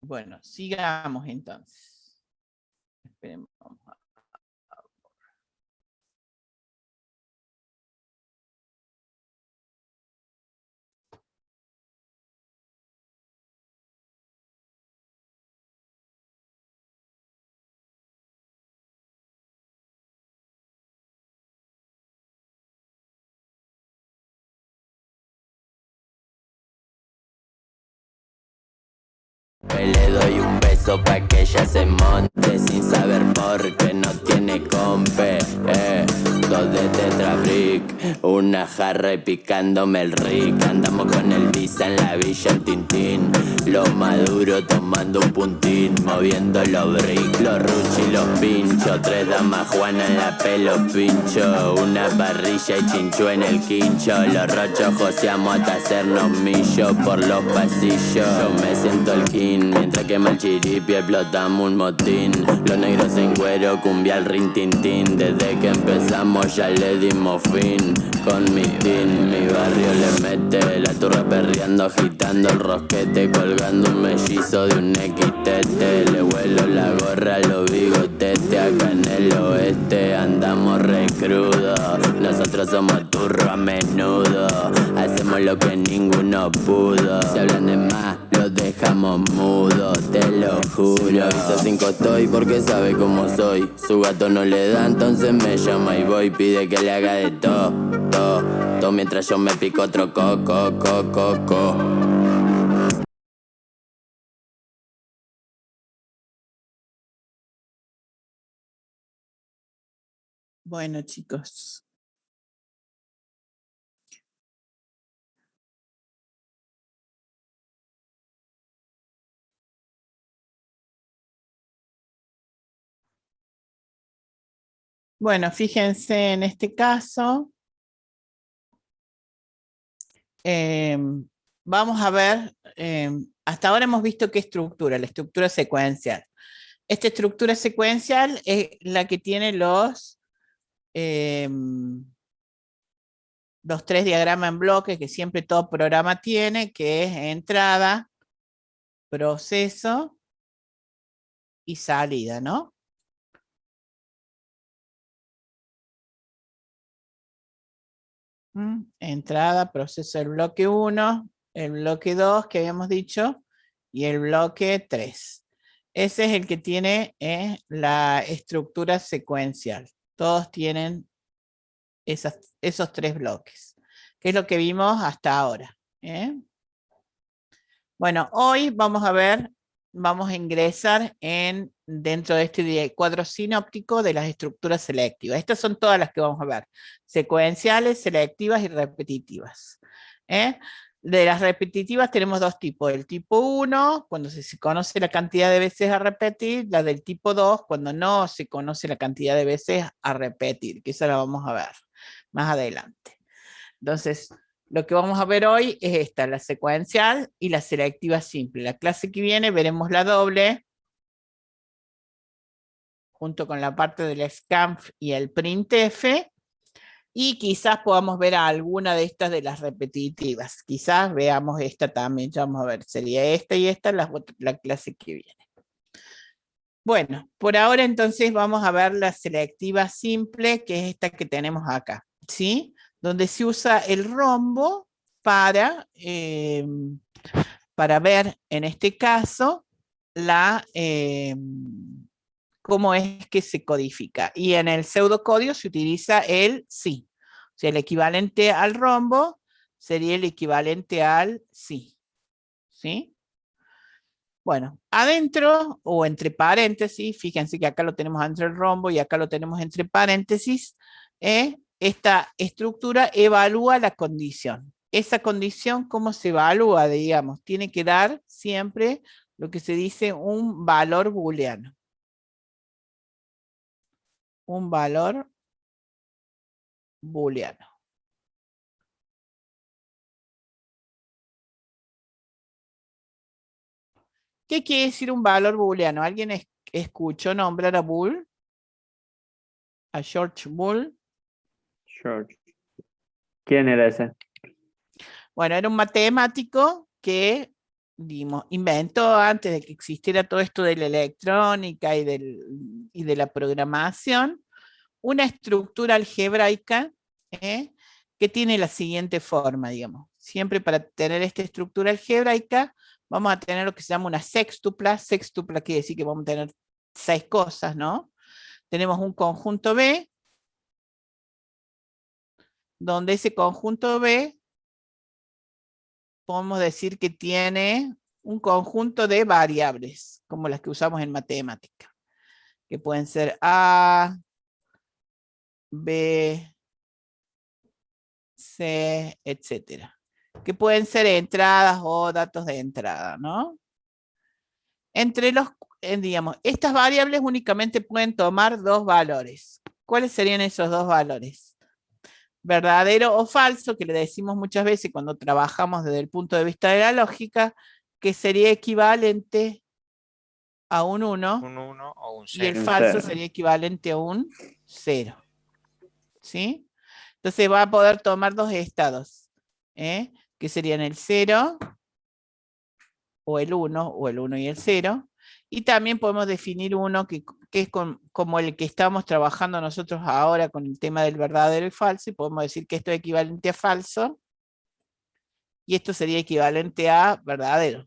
Speaker 1: Bueno, sigamos entonces. Esperemos.
Speaker 7: Le doy un beso pa' que ella se monte sin saber por qué no tiene compe. Dos de Tetrabrick, una jarra y picándome el rick. Andamos con el visa en la villa el Tintín. Los maduros tomando un puntín, moviendo los brick, los ruchi y los pinchos. Tres damas Juana en la pelo pincho, una parrilla y chinchú en el quincho. Los rochos joseamos hasta hacernos millo por los pasillos. Yo me siento el king, mientras quema el chiripi explotamos un motín. Los negros en cuero, cumbia al rin tin tin. Desde que empezamos ya le dimos fin. Con mi team, mi barrio le mete la turra perreando, agitando el rosquete, colgando un mellizo de un XTT. Le vuelo la gorra a los bigotetes, acá en el oeste andamos re crudo. Nosotros somos turro a menudo, hacemos lo que ninguno pudo. Si hablan de más, los dejamos mudos, te lo juro. Si me avisa 5 estoy porque sabe cómo soy. Su gato no le da, entonces me llama y voy. Pide que le haga de todo, todo, mientras yo me pico otro coco.
Speaker 1: Bueno, chicos. Bueno, fíjense en este caso. Vamos a ver, hasta ahora hemos visto qué estructura, la estructura secuencial. Esta estructura secuencial es la que tiene los 3 diagramas en bloque que siempre todo programa tiene, que es entrada, proceso y salida, ¿no? Entrada, proceso del bloque 1, el bloque 2 que habíamos dicho, y el bloque 3. Ese es el que tiene la estructura secuencial. Todos tienen esos 3 bloques, que es lo que vimos hasta ahora. Bueno, hoy vamos a ver, vamos a ingresar dentro de este cuadro sinóptico de las estructuras selectivas. Estas son todas las que vamos a ver: secuenciales, selectivas y repetitivas. De las repetitivas tenemos 2 tipos: el tipo 1, cuando se conoce la cantidad de veces a repetir; la del tipo 2, cuando no se conoce la cantidad de veces a repetir, que esa la vamos a ver más adelante. Entonces, lo que vamos a ver hoy es esta, la secuencial y la selectiva simple. La clase que viene veremos la doble, junto con la parte del scanf y el printf, y quizás podamos ver alguna de estas de las repetitivas. Quizás veamos esta también, ya vamos a ver, sería esta y esta la clase que viene. Bueno, por ahora entonces vamos a ver la selectiva simple, que es esta que tenemos acá, ¿sí? Donde se usa el rombo para ver, en este caso, cómo es que se codifica. Y en el pseudocódigo se utiliza el sí. O sea, el equivalente al rombo sería el equivalente al sí. ¿Sí? Bueno, adentro o entre paréntesis, fíjense que acá lo tenemos entre el rombo y acá lo tenemos entre paréntesis, esta estructura evalúa la condición. Esa condición, ¿cómo se evalúa? Digamos, tiene que dar siempre lo que se dice un valor booleano. Un valor booleano. ¿Qué quiere decir un valor booleano? ¿Alguien escuchó nombrar a Boole? ¿A George Boole?
Speaker 3: George. ¿Quién era ese?
Speaker 1: Bueno, era un matemático que, digamos, inventó, antes de que existiera todo esto de la electrónica y de la programación, una estructura algebraica que tiene la siguiente forma, digamos. Siempre para tener esta estructura algebraica vamos a tener lo que se llama una sextupla. Sextupla quiere decir que vamos a tener 6 cosas, ¿no? Tenemos un conjunto B, donde ese conjunto B podemos decir que tiene un conjunto de variables, como las que usamos en matemática, que pueden ser A, B, C, etcétera, que pueden ser entradas o datos de entrada, ¿no? Entre los, digamos, estas variables únicamente pueden tomar dos valores. ¿Cuáles serían esos dos valores? Verdadero o falso, que le decimos muchas veces cuando trabajamos desde el punto de vista de la lógica, que sería equivalente a un 1,
Speaker 4: Un 1 o un
Speaker 1: y el
Speaker 4: 0.
Speaker 1: falso
Speaker 3: cero.
Speaker 1: sería equivalente a un 0. ¿Sí? Entonces va a poder tomar dos estados, que serían el 0 o el 1 y el 0. Y también podemos definir uno que es como el que estamos trabajando nosotros ahora con el tema del verdadero y falso, y podemos decir que esto es equivalente a falso, y esto sería equivalente a verdadero.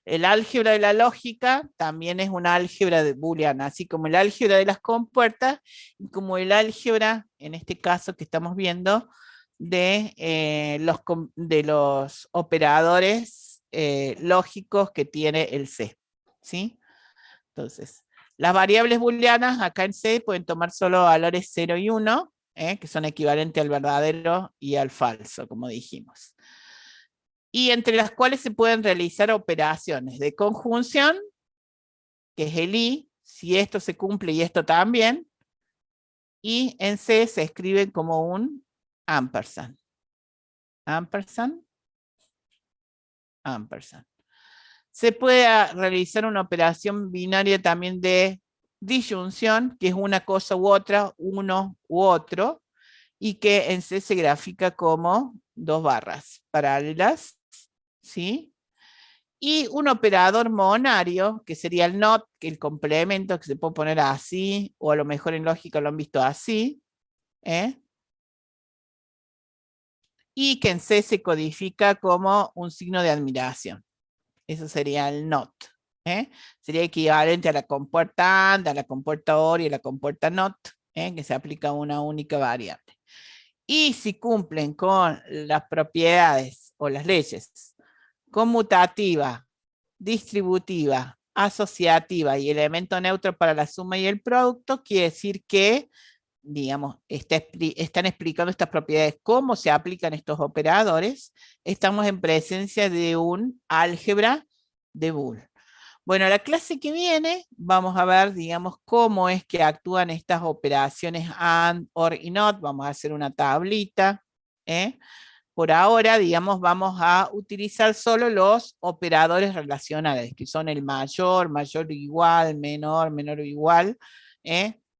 Speaker 1: El álgebra de la lógica también es una álgebra booleana, así como el álgebra de las compuertas y como el álgebra, en este caso que estamos viendo, de los operadores lógicos que tiene el C. ¿Sí? Entonces, las variables booleanas acá en C pueden tomar solo valores 0 y 1, que son equivalentes al verdadero y al falso, como dijimos. Y entre las cuales se pueden realizar operaciones de conjunción, que es el y, si esto se cumple y esto también, y en C se escribe como un ampersand. Ampersand, ampersand. Se puede realizar una operación binaria también de disyunción, que es una cosa u otra, uno u otro, y que en C se grafica como dos barras paralelas, ¿sí? Y un operador monario, que sería el NOT, que el complemento, que se puede poner así, o a lo mejor en lógica lo han visto así, y que en C se codifica como un signo de admiración. Eso sería el NOT. Sería equivalente a la compuerta AND, a la compuerta OR y a la compuerta NOT, que se aplica a una única variable. Y si cumplen con las propiedades o las leyes conmutativa, distributiva, asociativa y elemento neutro para la suma y el producto, quiere decir que, digamos, están explicando estas propiedades, cómo se aplican estos operadores. Estamos en presencia de un álgebra de Boole. Bueno, la clase que viene vamos a ver, digamos, cómo es que actúan estas operaciones AND, OR y NOT. Vamos a hacer una tablita. Por ahora, digamos, vamos a utilizar solo los operadores relacionales, que son el mayor, mayor o igual, menor, menor o igual,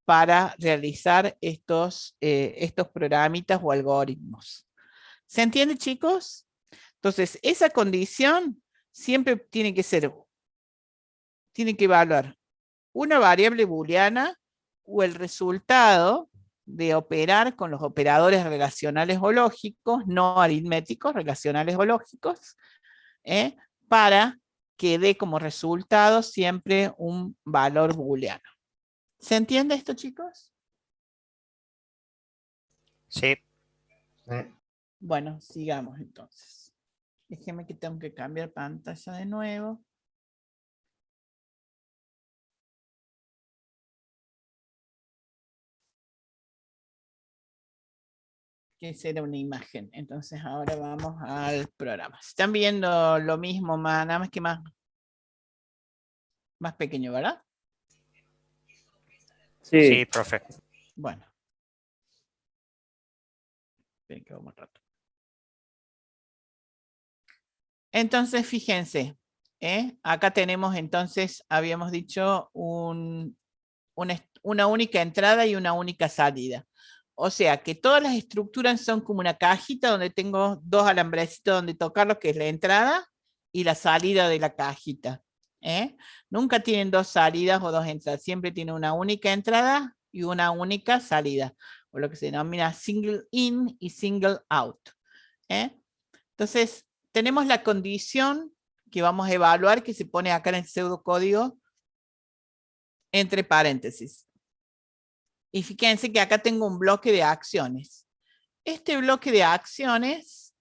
Speaker 1: para realizar estos programitas o algoritmos. ¿Se entiende, chicos? Entonces, esa condición siempre tiene que evaluar una variable booleana o el resultado de operar con los operadores relacionales o lógicos, no aritméticos, relacionales o lógicos, para que dé como resultado siempre un valor booleano. ¿Se entiende esto, chicos?
Speaker 4: Sí.
Speaker 1: Bueno, sigamos entonces. Déjenme que tengo que cambiar pantalla de nuevo. Que será una imagen. Entonces ahora vamos al programa. Están viendo lo mismo, nada más que más pequeño, ¿verdad?
Speaker 3: Sí.
Speaker 4: Sí, profe.
Speaker 1: Bueno. Esperen que vamos un rato. Entonces, fíjense. Acá tenemos entonces, habíamos dicho, una única entrada y una única salida. O sea, que todas las estructuras son como una cajita donde tengo dos alambrecitos donde tocar lo que es la entrada y la salida de la cajita. Nunca tienen dos salidas o dos entradas, siempre tiene una única entrada y una única salida, o lo que se denomina single in y single out. Entonces, tenemos la condición que vamos a evaluar, que se pone acá en el pseudocódigo entre paréntesis. Y fíjense que acá tengo un bloque de acciones. Este bloque de acciones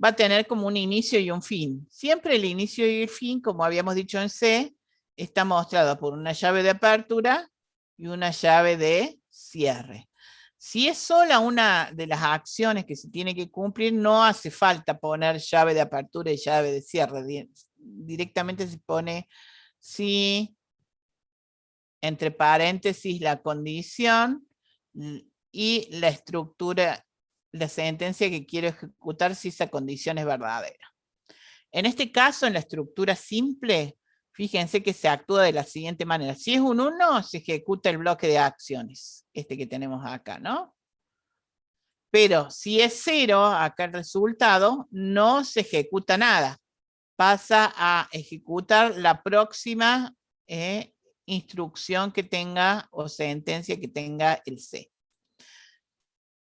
Speaker 1: va a tener como un inicio y un fin. Siempre el inicio y el fin, como habíamos dicho en C, está mostrado por una llave de apertura y una llave de cierre. Si es sola una de las acciones que se tiene que cumplir, no hace falta poner llave de apertura y llave de cierre. Directamente se pone si, entre paréntesis, la condición y la estructura, la sentencia que quiero ejecutar si esa condición es verdadera. En este caso, en la estructura simple, fíjense que se actúa de la siguiente manera. Si es un 1, se ejecuta el bloque de acciones, este que tenemos acá, ¿no? Pero si es 0, acá el resultado, no se ejecuta nada. Pasa a ejecutar la próxima instrucción que tenga o sentencia que tenga el C.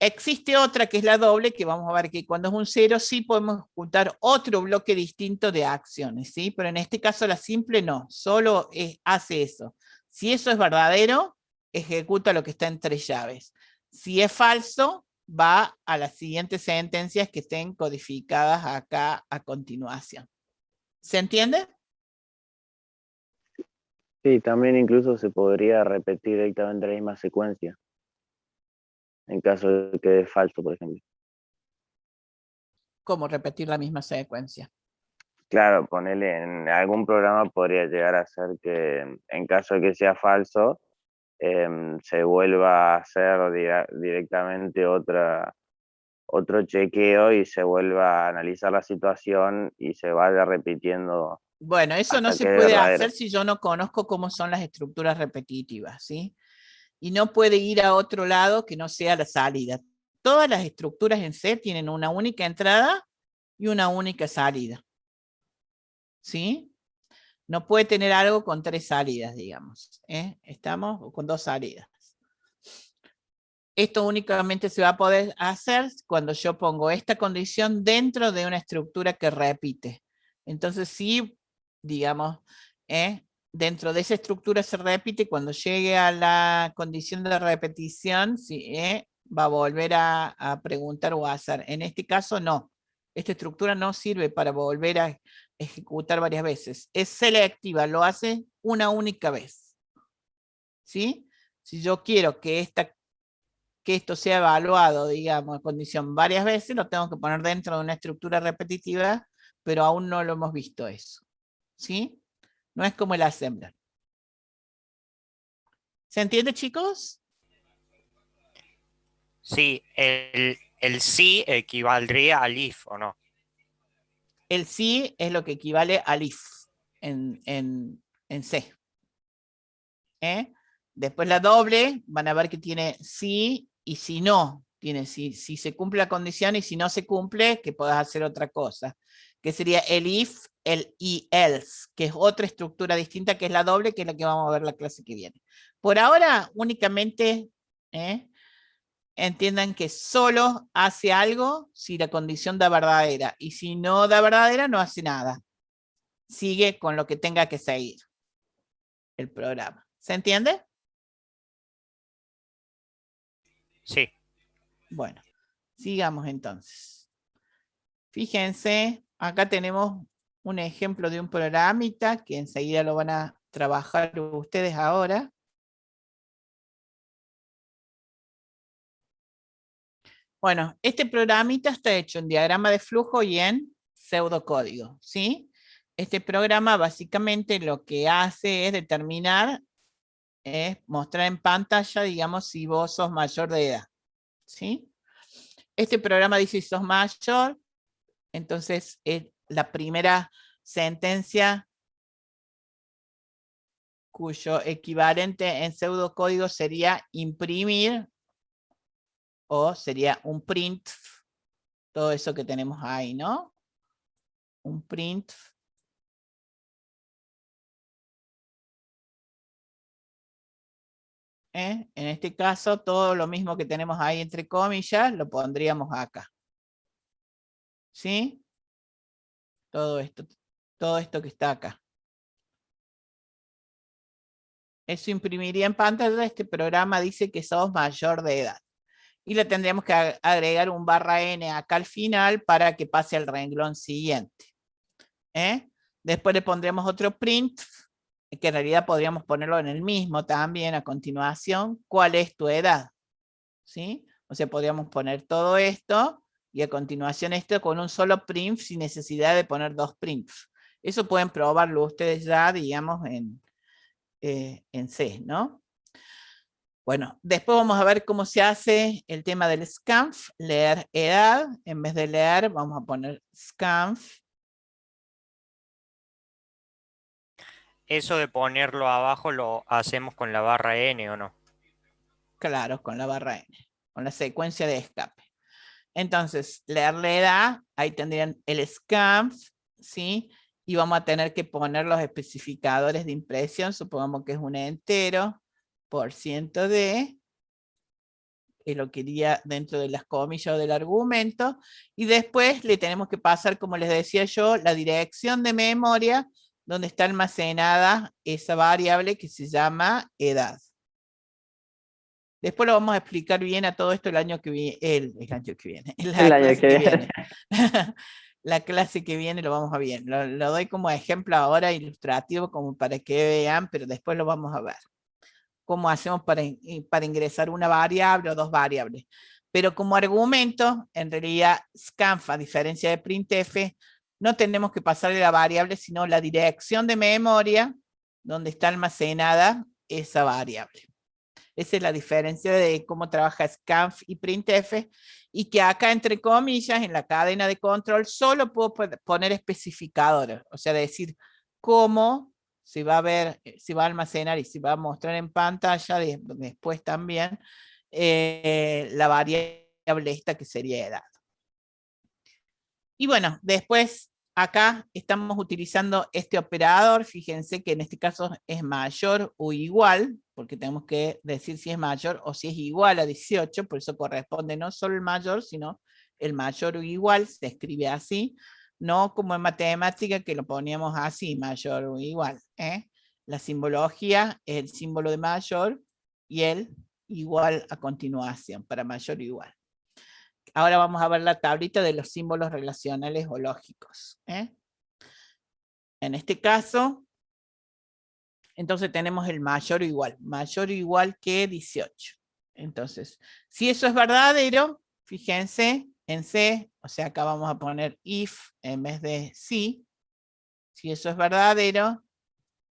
Speaker 1: Existe otra que es la doble, que vamos a ver que cuando es un 0 sí podemos ejecutar otro bloque distinto de acciones, ¿sí? Pero en este caso la simple no, solo hace eso. Si eso es verdadero, ejecuta lo que está en 3 llaves. Si es falso, va a las siguientes sentencias que estén codificadas acá a continuación. ¿Se entiende?
Speaker 5: Sí, también incluso se podría repetir directamente la misma secuencia, en caso de que es falso, por ejemplo.
Speaker 1: ¿Cómo repetir la misma secuencia?
Speaker 5: Claro, ponerle en algún programa podría llegar a ser que en caso de que sea falso, se vuelva a hacer directamente otro chequeo y se vuelva a analizar la situación y se vaya repitiendo.
Speaker 1: Bueno, eso no
Speaker 5: hasta
Speaker 1: se
Speaker 5: que es
Speaker 1: puede
Speaker 5: verdadero.
Speaker 1: hacer si yo no conozco cómo son las estructuras repetitivas, ¿sí? Y no puede ir a otro lado que no sea la salida. Todas las estructuras en C tienen una única entrada y una única salida, ¿sí? No puede tener algo con 3 salidas, digamos, estamos con 2 salidas. Esto únicamente se va a poder hacer cuando yo pongo esta condición dentro de una estructura que repite. Entonces, si, digamos, dentro de esa estructura se repite, cuando llegue a la condición de repetición, sí, va a volver a preguntar o a hacer. En este caso, no. Esta estructura no sirve para volver a ejecutar varias veces. Es selectiva, lo hace una única vez. ¿Sí? Si yo quiero que esto sea evaluado, digamos, en condición varias veces, lo tengo que poner dentro de una estructura repetitiva, pero aún no lo hemos visto eso. ¿Sí? No es como el assembler. ¿Se entiende, chicos?
Speaker 4: Sí, el sí equivaldría al if, ¿o no?
Speaker 1: El sí es lo que equivale al if en C. Después la doble, van a ver que tiene sí y si no. Tiene si se cumple la condición y si no se cumple, que puedas hacer otra cosa. Que sería el if, el y else, que es otra estructura distinta, que es la doble, que es la que vamos a ver la clase que viene. Por ahora, únicamente entiendan que solo hace algo si la condición da verdadera. Y si no da verdadera, no hace nada. Sigue con lo que tenga que seguir el programa. ¿Se entiende?
Speaker 4: Sí.
Speaker 1: Bueno, sigamos entonces. Fíjense, acá tenemos un ejemplo de un programita que enseguida lo van a trabajar ustedes ahora. Bueno, este programita está hecho en diagrama de flujo y en pseudocódigo, ¿sí? Este programa básicamente lo que hace es determinar, mostrar en pantalla, digamos, si vos sos mayor de edad, ¿sí? Este programa dice si sos mayor, entonces la primera sentencia cuyo equivalente en pseudocódigo sería imprimir, o sería un print, todo eso que tenemos ahí, ¿no? Un print. En este caso, todo lo mismo que tenemos ahí entre comillas, lo pondríamos acá. ¿Sí? Todo esto que está acá. Eso imprimiría en pantalla. Este programa dice que sos mayor de edad. y le tendríamos que agregar un /n acá al final para que pase al renglón siguiente. Después le pondremos otro print, que en realidad podríamos ponerlo en el mismo también a continuación. ¿Cuál es tu edad? ¿Sí? O sea, podríamos poner todo esto y a continuación esto con un solo print sin necesidad de poner dos prints. Eso pueden probarlo ustedes ya, digamos, en C, ¿no? Bueno, después vamos a ver cómo se hace el tema del scanf, leer edad. En vez de leer, vamos a poner scanf.
Speaker 4: Eso de ponerlo abajo lo hacemos con la /n, ¿o no?
Speaker 1: Claro, con la /n, con la secuencia de escape. Entonces, leer la edad, ahí tendrían el scanf, ¿sí? Y vamos a tener que poner los especificadores de impresión, supongamos que es un entero, %d, que lo quería dentro de las comillas o del argumento, y después le tenemos que pasar, como les decía yo, la dirección de memoria donde está almacenada esa variable que se llama edad. Después lo vamos a explicar bien a todo esto el año que viene, la clase que viene lo vamos a ver. Lo doy como ejemplo ahora ilustrativo como para que vean, pero después lo vamos a ver. Cómo hacemos para ingresar una variable o dos variables. Pero como argumento, en realidad scanf, a diferencia de printf, no tenemos que pasarle la variable, sino la dirección de memoria donde está almacenada esa variable. Esa es la diferencia de cómo trabaja scanf y printf, y que acá, entre comillas, en la cadena de control, solo puedo poner especificadores, o sea, decir cómo se va a ver, se va a almacenar y se va a mostrar en pantalla después también la variable esta que sería edad. Y bueno, después acá estamos utilizando este operador. Fíjense que en este caso es mayor o igual, porque tenemos que decir si es mayor o si es igual a 18, por eso corresponde no solo el mayor, sino el mayor o igual, se escribe así, no como en matemática que lo poníamos así, mayor o igual. La simbología es el símbolo de mayor y el igual a continuación, para mayor o igual. Ahora vamos a ver la tablita de los símbolos relacionales o lógicos. En este caso, entonces tenemos el mayor o igual que 18. Entonces, si eso es verdadero, fíjense en C, o sea, acá vamos a poner if en vez de si. Si eso es verdadero,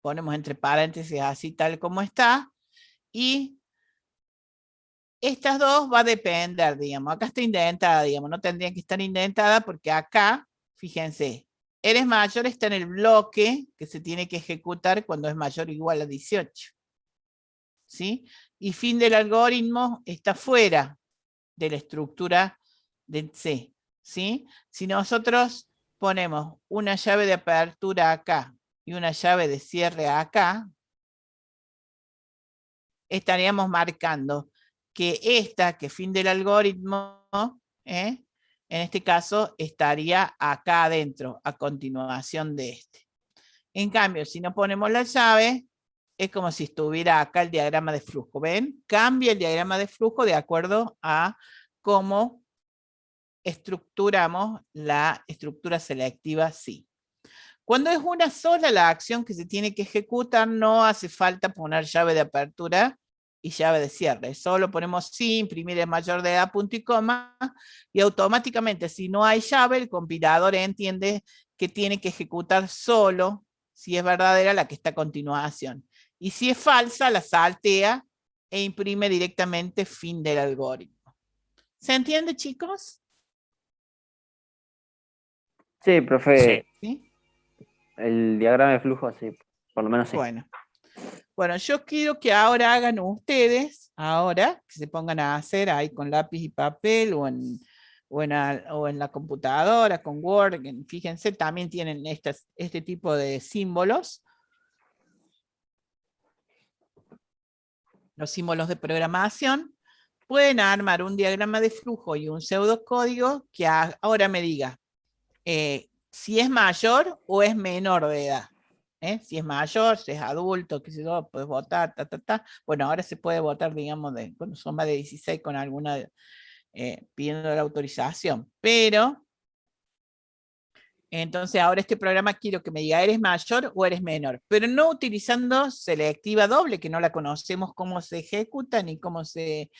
Speaker 1: ponemos entre paréntesis así tal como está, y estas dos va a depender, digamos, acá está indentada, digamos, no tendrían que estar indentadas porque acá, fíjense, eres mayor está en el bloque que se tiene que ejecutar cuando es mayor o igual a 18. ¿Sí? Y fin del algoritmo está fuera de la estructura del C. ¿Sí? Si nosotros ponemos una llave de apertura acá y una llave de cierre acá, estaríamos marcando que esta, que fin del algoritmo, en este caso estaría acá adentro, a continuación de este. En cambio, si no ponemos la llave, es como si estuviera acá el diagrama de flujo. ¿Ven? Cambia el diagrama de flujo de acuerdo a cómo estructuramos la estructura selectiva sí. Cuando es una sola la acción que se tiene que ejecutar, no hace falta poner llave de apertura y llave de cierre. Solo ponemos sí, imprimir el mayor de edad, punto y coma, y automáticamente, si no hay llave, el compilador entiende que tiene que ejecutar solo si es verdadera la que está a continuación. Y si es falsa, la saltea e imprime directamente fin del algoritmo. ¿Se entiende, chicos?
Speaker 3: Sí, profe.
Speaker 1: Sí.
Speaker 3: El diagrama de flujo, sí, por lo menos sí.
Speaker 1: Bueno, yo quiero que ahora hagan ustedes, ahora, que se pongan a hacer ahí con lápiz y papel o en la computadora, con Word, fíjense, también tienen este tipo de símbolos. Los símbolos de programación. Pueden armar un diagrama de flujo y un pseudocódigo que ahora me diga si es mayor o es menor de edad. Si es mayor, si es adulto, qué sé yo, puedes votar, Bueno, ahora se puede votar, digamos, cuando son más de 16 con alguna pidiendo la autorización. Pero, entonces ahora este programa quiero que me diga, ¿eres mayor o eres menor? Pero no utilizando selectiva doble, que no la conocemos cómo se ejecuta ni cómo se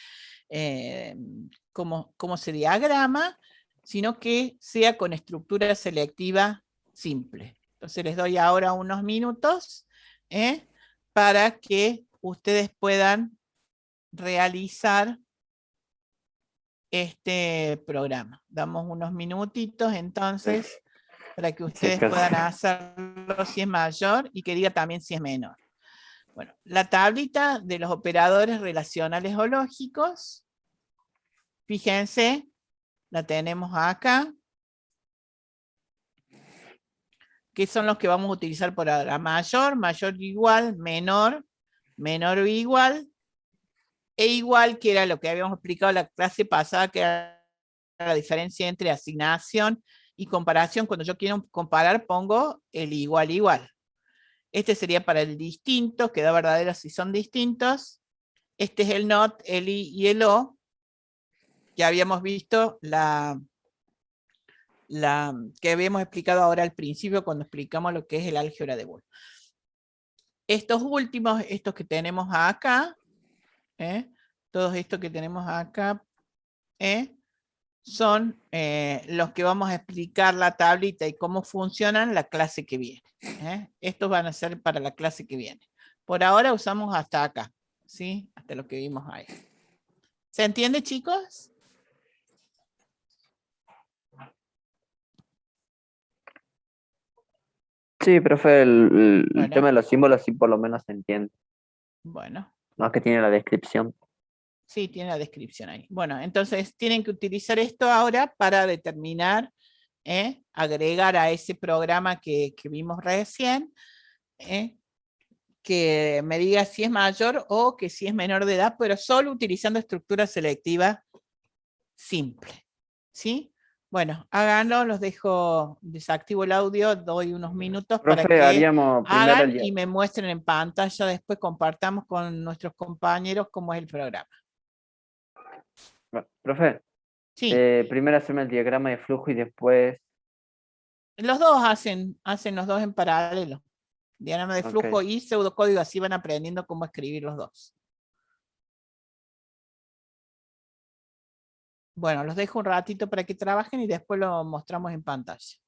Speaker 1: cómo se diagrama, sino que sea con estructura selectiva simple. Entonces les doy ahora unos minutos para que ustedes puedan realizar este programa. Damos unos minutitos entonces para que ustedes puedan hacerlo si es mayor y que diga también si es menor. Bueno, la tablita de los operadores relacionales o lógicos, fíjense, la tenemos acá. ¿Qué son los que vamos a utilizar por ahora? Mayor, mayor o igual, menor, menor o igual, e igual, que era lo que habíamos explicado en la clase pasada, que era la diferencia entre asignación y comparación. Cuando yo quiero comparar, pongo el igual, igual. Este sería para el distinto, que da verdadero si son distintos. Este es el not, el i y el o, que habíamos visto que habíamos explicado ahora al principio cuando explicamos lo que es el álgebra de Boole. Estos últimos, estos que tenemos acá, todos estos que tenemos acá, son los que vamos a explicar la tablita y cómo funcionan la clase que viene. Estos van a ser para la clase que viene. Por ahora usamos hasta acá, ¿sí? Hasta lo que vimos ahí. ¿Se entiende, chicos?
Speaker 3: Sí, profe, el
Speaker 1: Bueno.
Speaker 3: tema de los símbolos sí por lo menos se entiende.
Speaker 1: Bueno.
Speaker 3: Más que tiene la descripción.
Speaker 1: Sí, tiene la descripción ahí. Bueno, entonces tienen que utilizar esto ahora para determinar, agregar a ese programa que vimos recién, que me diga si es mayor o que si es menor de edad, pero solo utilizando estructura selectiva simple. ¿Sí? Bueno, háganlo, los dejo, desactivo el audio, doy unos minutos para
Speaker 3: Profe,
Speaker 1: que
Speaker 3: haríamos primero
Speaker 1: hagan
Speaker 3: el...
Speaker 1: y me muestren en pantalla, después compartamos con nuestros compañeros cómo es el programa.
Speaker 3: Profe,
Speaker 1: Sí.
Speaker 3: primero hacerme el diagrama de flujo y después...
Speaker 1: Los dos hacen los dos en paralelo. Diagrama de flujo y pseudocódigo, así van aprendiendo cómo escribir los dos. Bueno, los dejo un ratito para que trabajen y después lo mostramos en pantalla.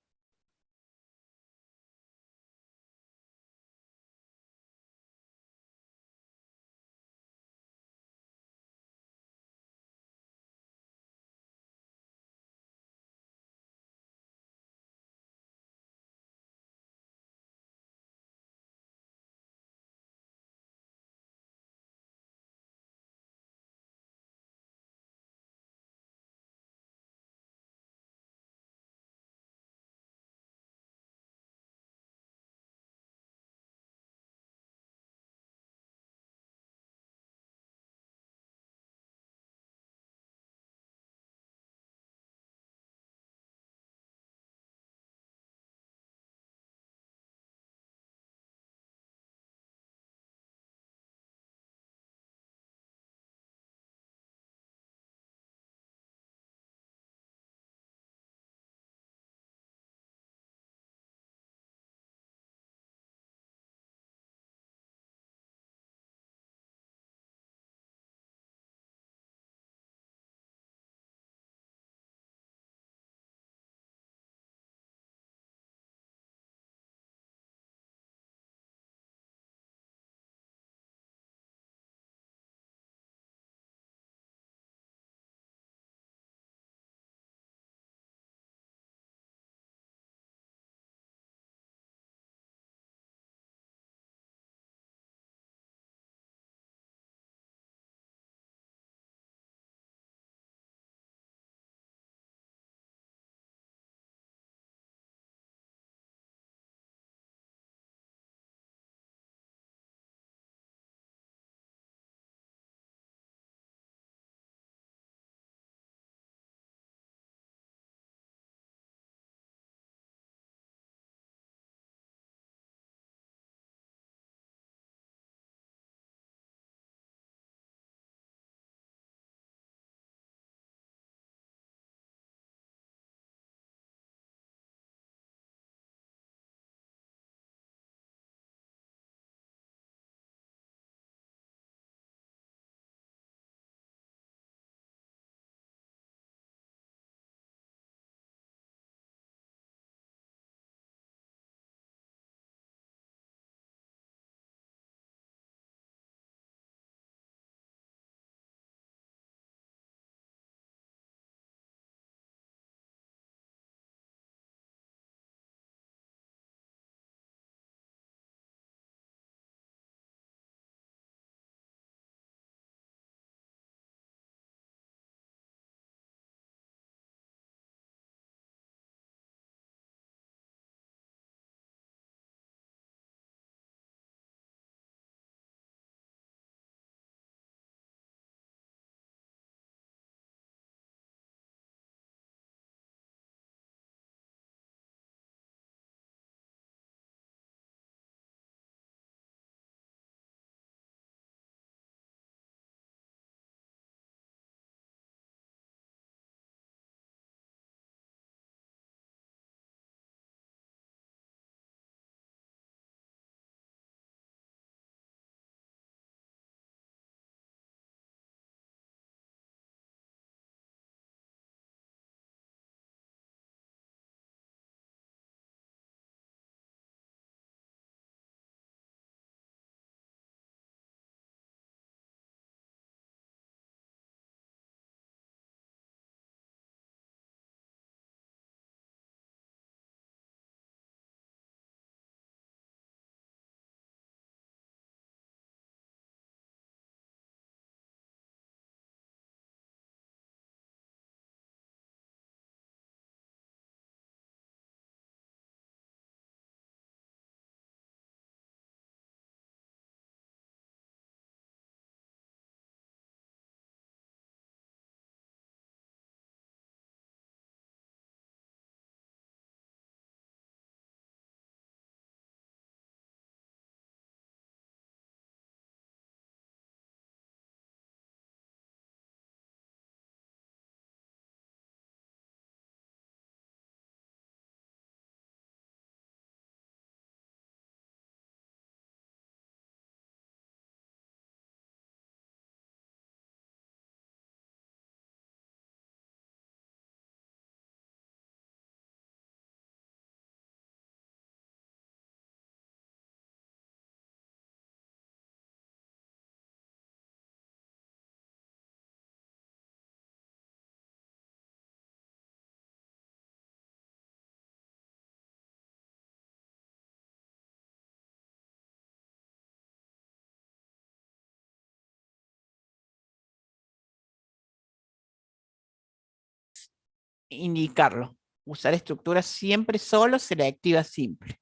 Speaker 1: indicarlo. Usar estructuras siempre solo selectivas simples.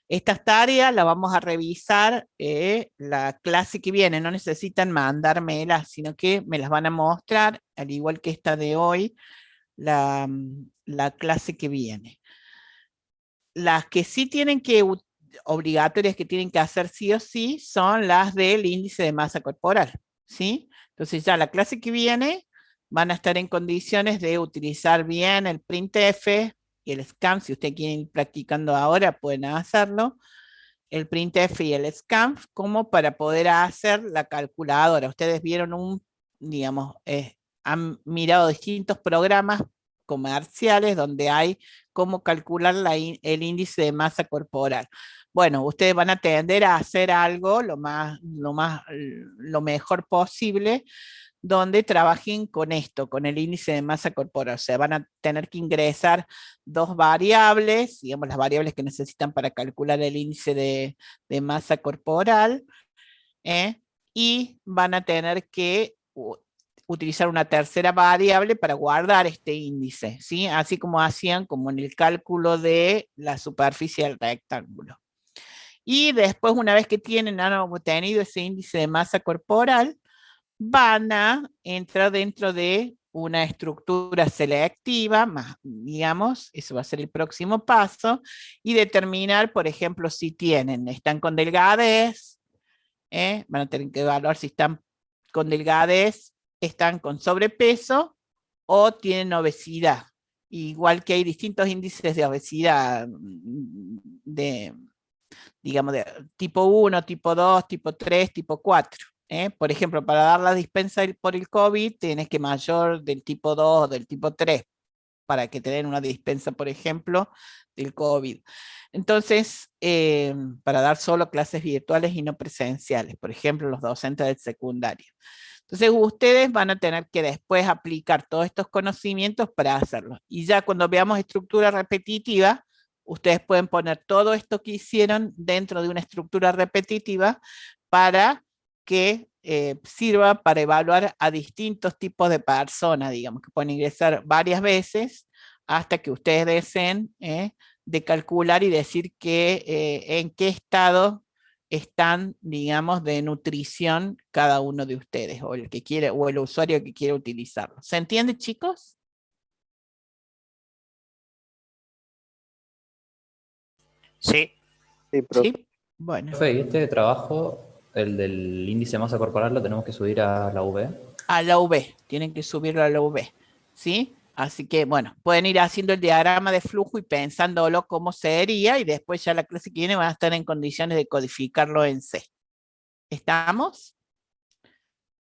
Speaker 1: Estas tareas las vamos a revisar la clase que viene, no necesitan mandármelas, sino que me las van a mostrar, al igual que esta de hoy, la clase que viene. Las que sí tienen que, obligatorias que tienen que hacer sí o sí, son las del índice de masa corporal, ¿sí? Entonces ya la clase que viene van a estar en condiciones de utilizar bien el printf y el scanf. Si ustedes quieren ir practicando ahora, pueden hacerlo. El printf y el scanf como para poder hacer la calculadora. Ustedes vieron digamos, han mirado distintos programas comerciales donde hay cómo calcular el índice de masa corporal. Bueno, ustedes van a tender a hacer algo lo mejor posible, donde trabajen con esto, con el índice de masa corporal. O sea, van a tener que ingresar dos variables, digamos las variables que necesitan para calcular el índice de masa corporal, y van a tener que utilizar una tercera variable para guardar este índice, ¿sí? Así como hacían como en el cálculo de la superficie del rectángulo. Y después, una vez que han obtenido ese índice de masa corporal, van a entrar dentro de una estructura selectiva, más, digamos, eso va a ser el próximo paso, y determinar, por ejemplo, si están con delgadez, van a tener que evaluar si están con delgadez, están con sobrepeso o tienen obesidad. Igual que hay distintos índices de obesidad, digamos, de tipo 1, tipo 2, tipo 3, tipo 4. Por ejemplo, para dar la dispensa por el COVID, tienes que mayor del tipo 2 o del tipo 3, para que te den una dispensa, por ejemplo, del COVID. Entonces, para dar solo clases virtuales y no presenciales, por ejemplo, los docentes del secundario. Entonces, ustedes van a tener que después aplicar todos estos conocimientos para hacerlo. Y ya cuando veamos estructura repetitiva, ustedes pueden poner todo esto que hicieron dentro de una estructura repetitiva para que sirva para evaluar a distintos tipos de personas, digamos, que pueden ingresar varias veces hasta que ustedes deseen de calcular y decir en qué estado están, digamos, de nutrición cada uno de ustedes, o el que quiere, o el usuario que quiere utilizarlo. ¿Se entiende, chicos?
Speaker 4: Sí.
Speaker 3: Sí, profe.
Speaker 1: Sí. Bueno.
Speaker 2: Profe, ¿y este trabajo, el del índice de masa corporal, lo tenemos que subir a la UV?
Speaker 1: A la UV, tienen que subirlo a la UV, ¿sí? Así que, bueno, pueden ir haciendo el diagrama de flujo y pensándolo cómo sería, y después ya la clase que viene van a estar en condiciones de codificarlo en C. ¿Estamos?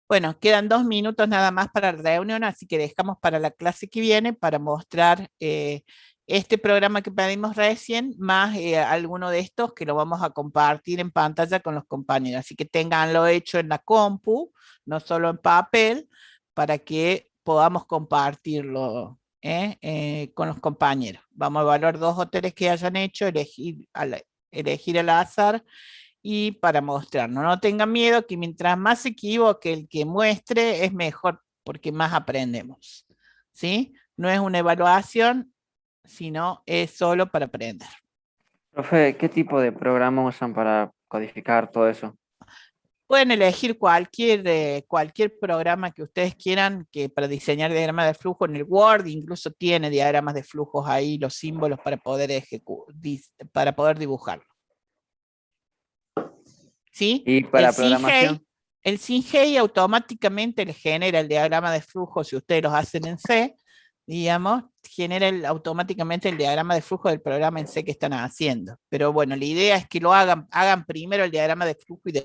Speaker 1: Bueno, quedan 2 minutos nada más para la reunión, así que dejamos para la clase que viene para mostrar este programa que pedimos recién, más alguno de estos que lo vamos a compartir en pantalla con los compañeros. Así que tenganlo hecho en la compu, no solo en papel, para que podamos compartirlo con los compañeros. Vamos a evaluar 2 o 3 que hayan hecho, elegir al azar, y para mostrarnos. No tengan miedo, que mientras más se equivoque el que muestre, es mejor, porque más aprendemos. ¿Sí? No es una evaluación, sino es solo para aprender.
Speaker 3: Profe, ¿qué tipo de programa usan para codificar todo eso?
Speaker 1: Pueden elegir cualquier programa que ustedes quieran para diseñar diagramas de flujo. En el Word incluso tiene diagramas de flujos ahí, los símbolos para poder dibujarlo. ¿Sí?
Speaker 3: Y para programación.
Speaker 1: El SYNHEI automáticamente le genera el diagrama de flujo, si ustedes los hacen en C, digamos, genera automáticamente el diagrama de flujo del programa en C que están haciendo. Pero bueno, la idea es que lo hagan primero el diagrama de flujo y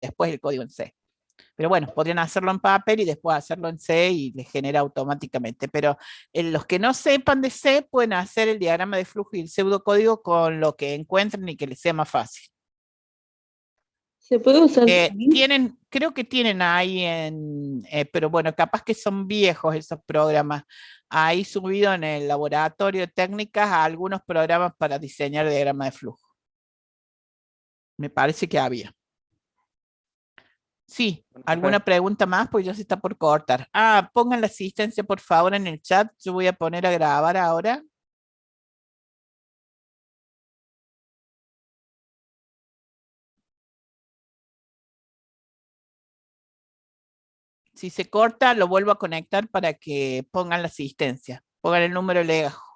Speaker 1: después el código en C. Pero bueno, podrían hacerlo en papel y después hacerlo en C y les genera automáticamente. Pero los que no sepan de C pueden hacer el diagrama de flujo y el pseudocódigo con lo que encuentren y que les sea más fácil.
Speaker 8: ¿Se puede usar?
Speaker 1: Creo que tienen ahí pero bueno, capaz que son viejos esos programas. Ahí subido en el laboratorio de técnicas a algunos programas para diseñar diagrama de flujo. Me parece que había. Sí, ¿alguna pregunta más? Pues ya se está por cortar. Pongan la asistencia por favor en el chat. Yo voy a poner a grabar ahora. Si se corta, lo vuelvo a conectar para que pongan la asistencia. Pongan el número legajo.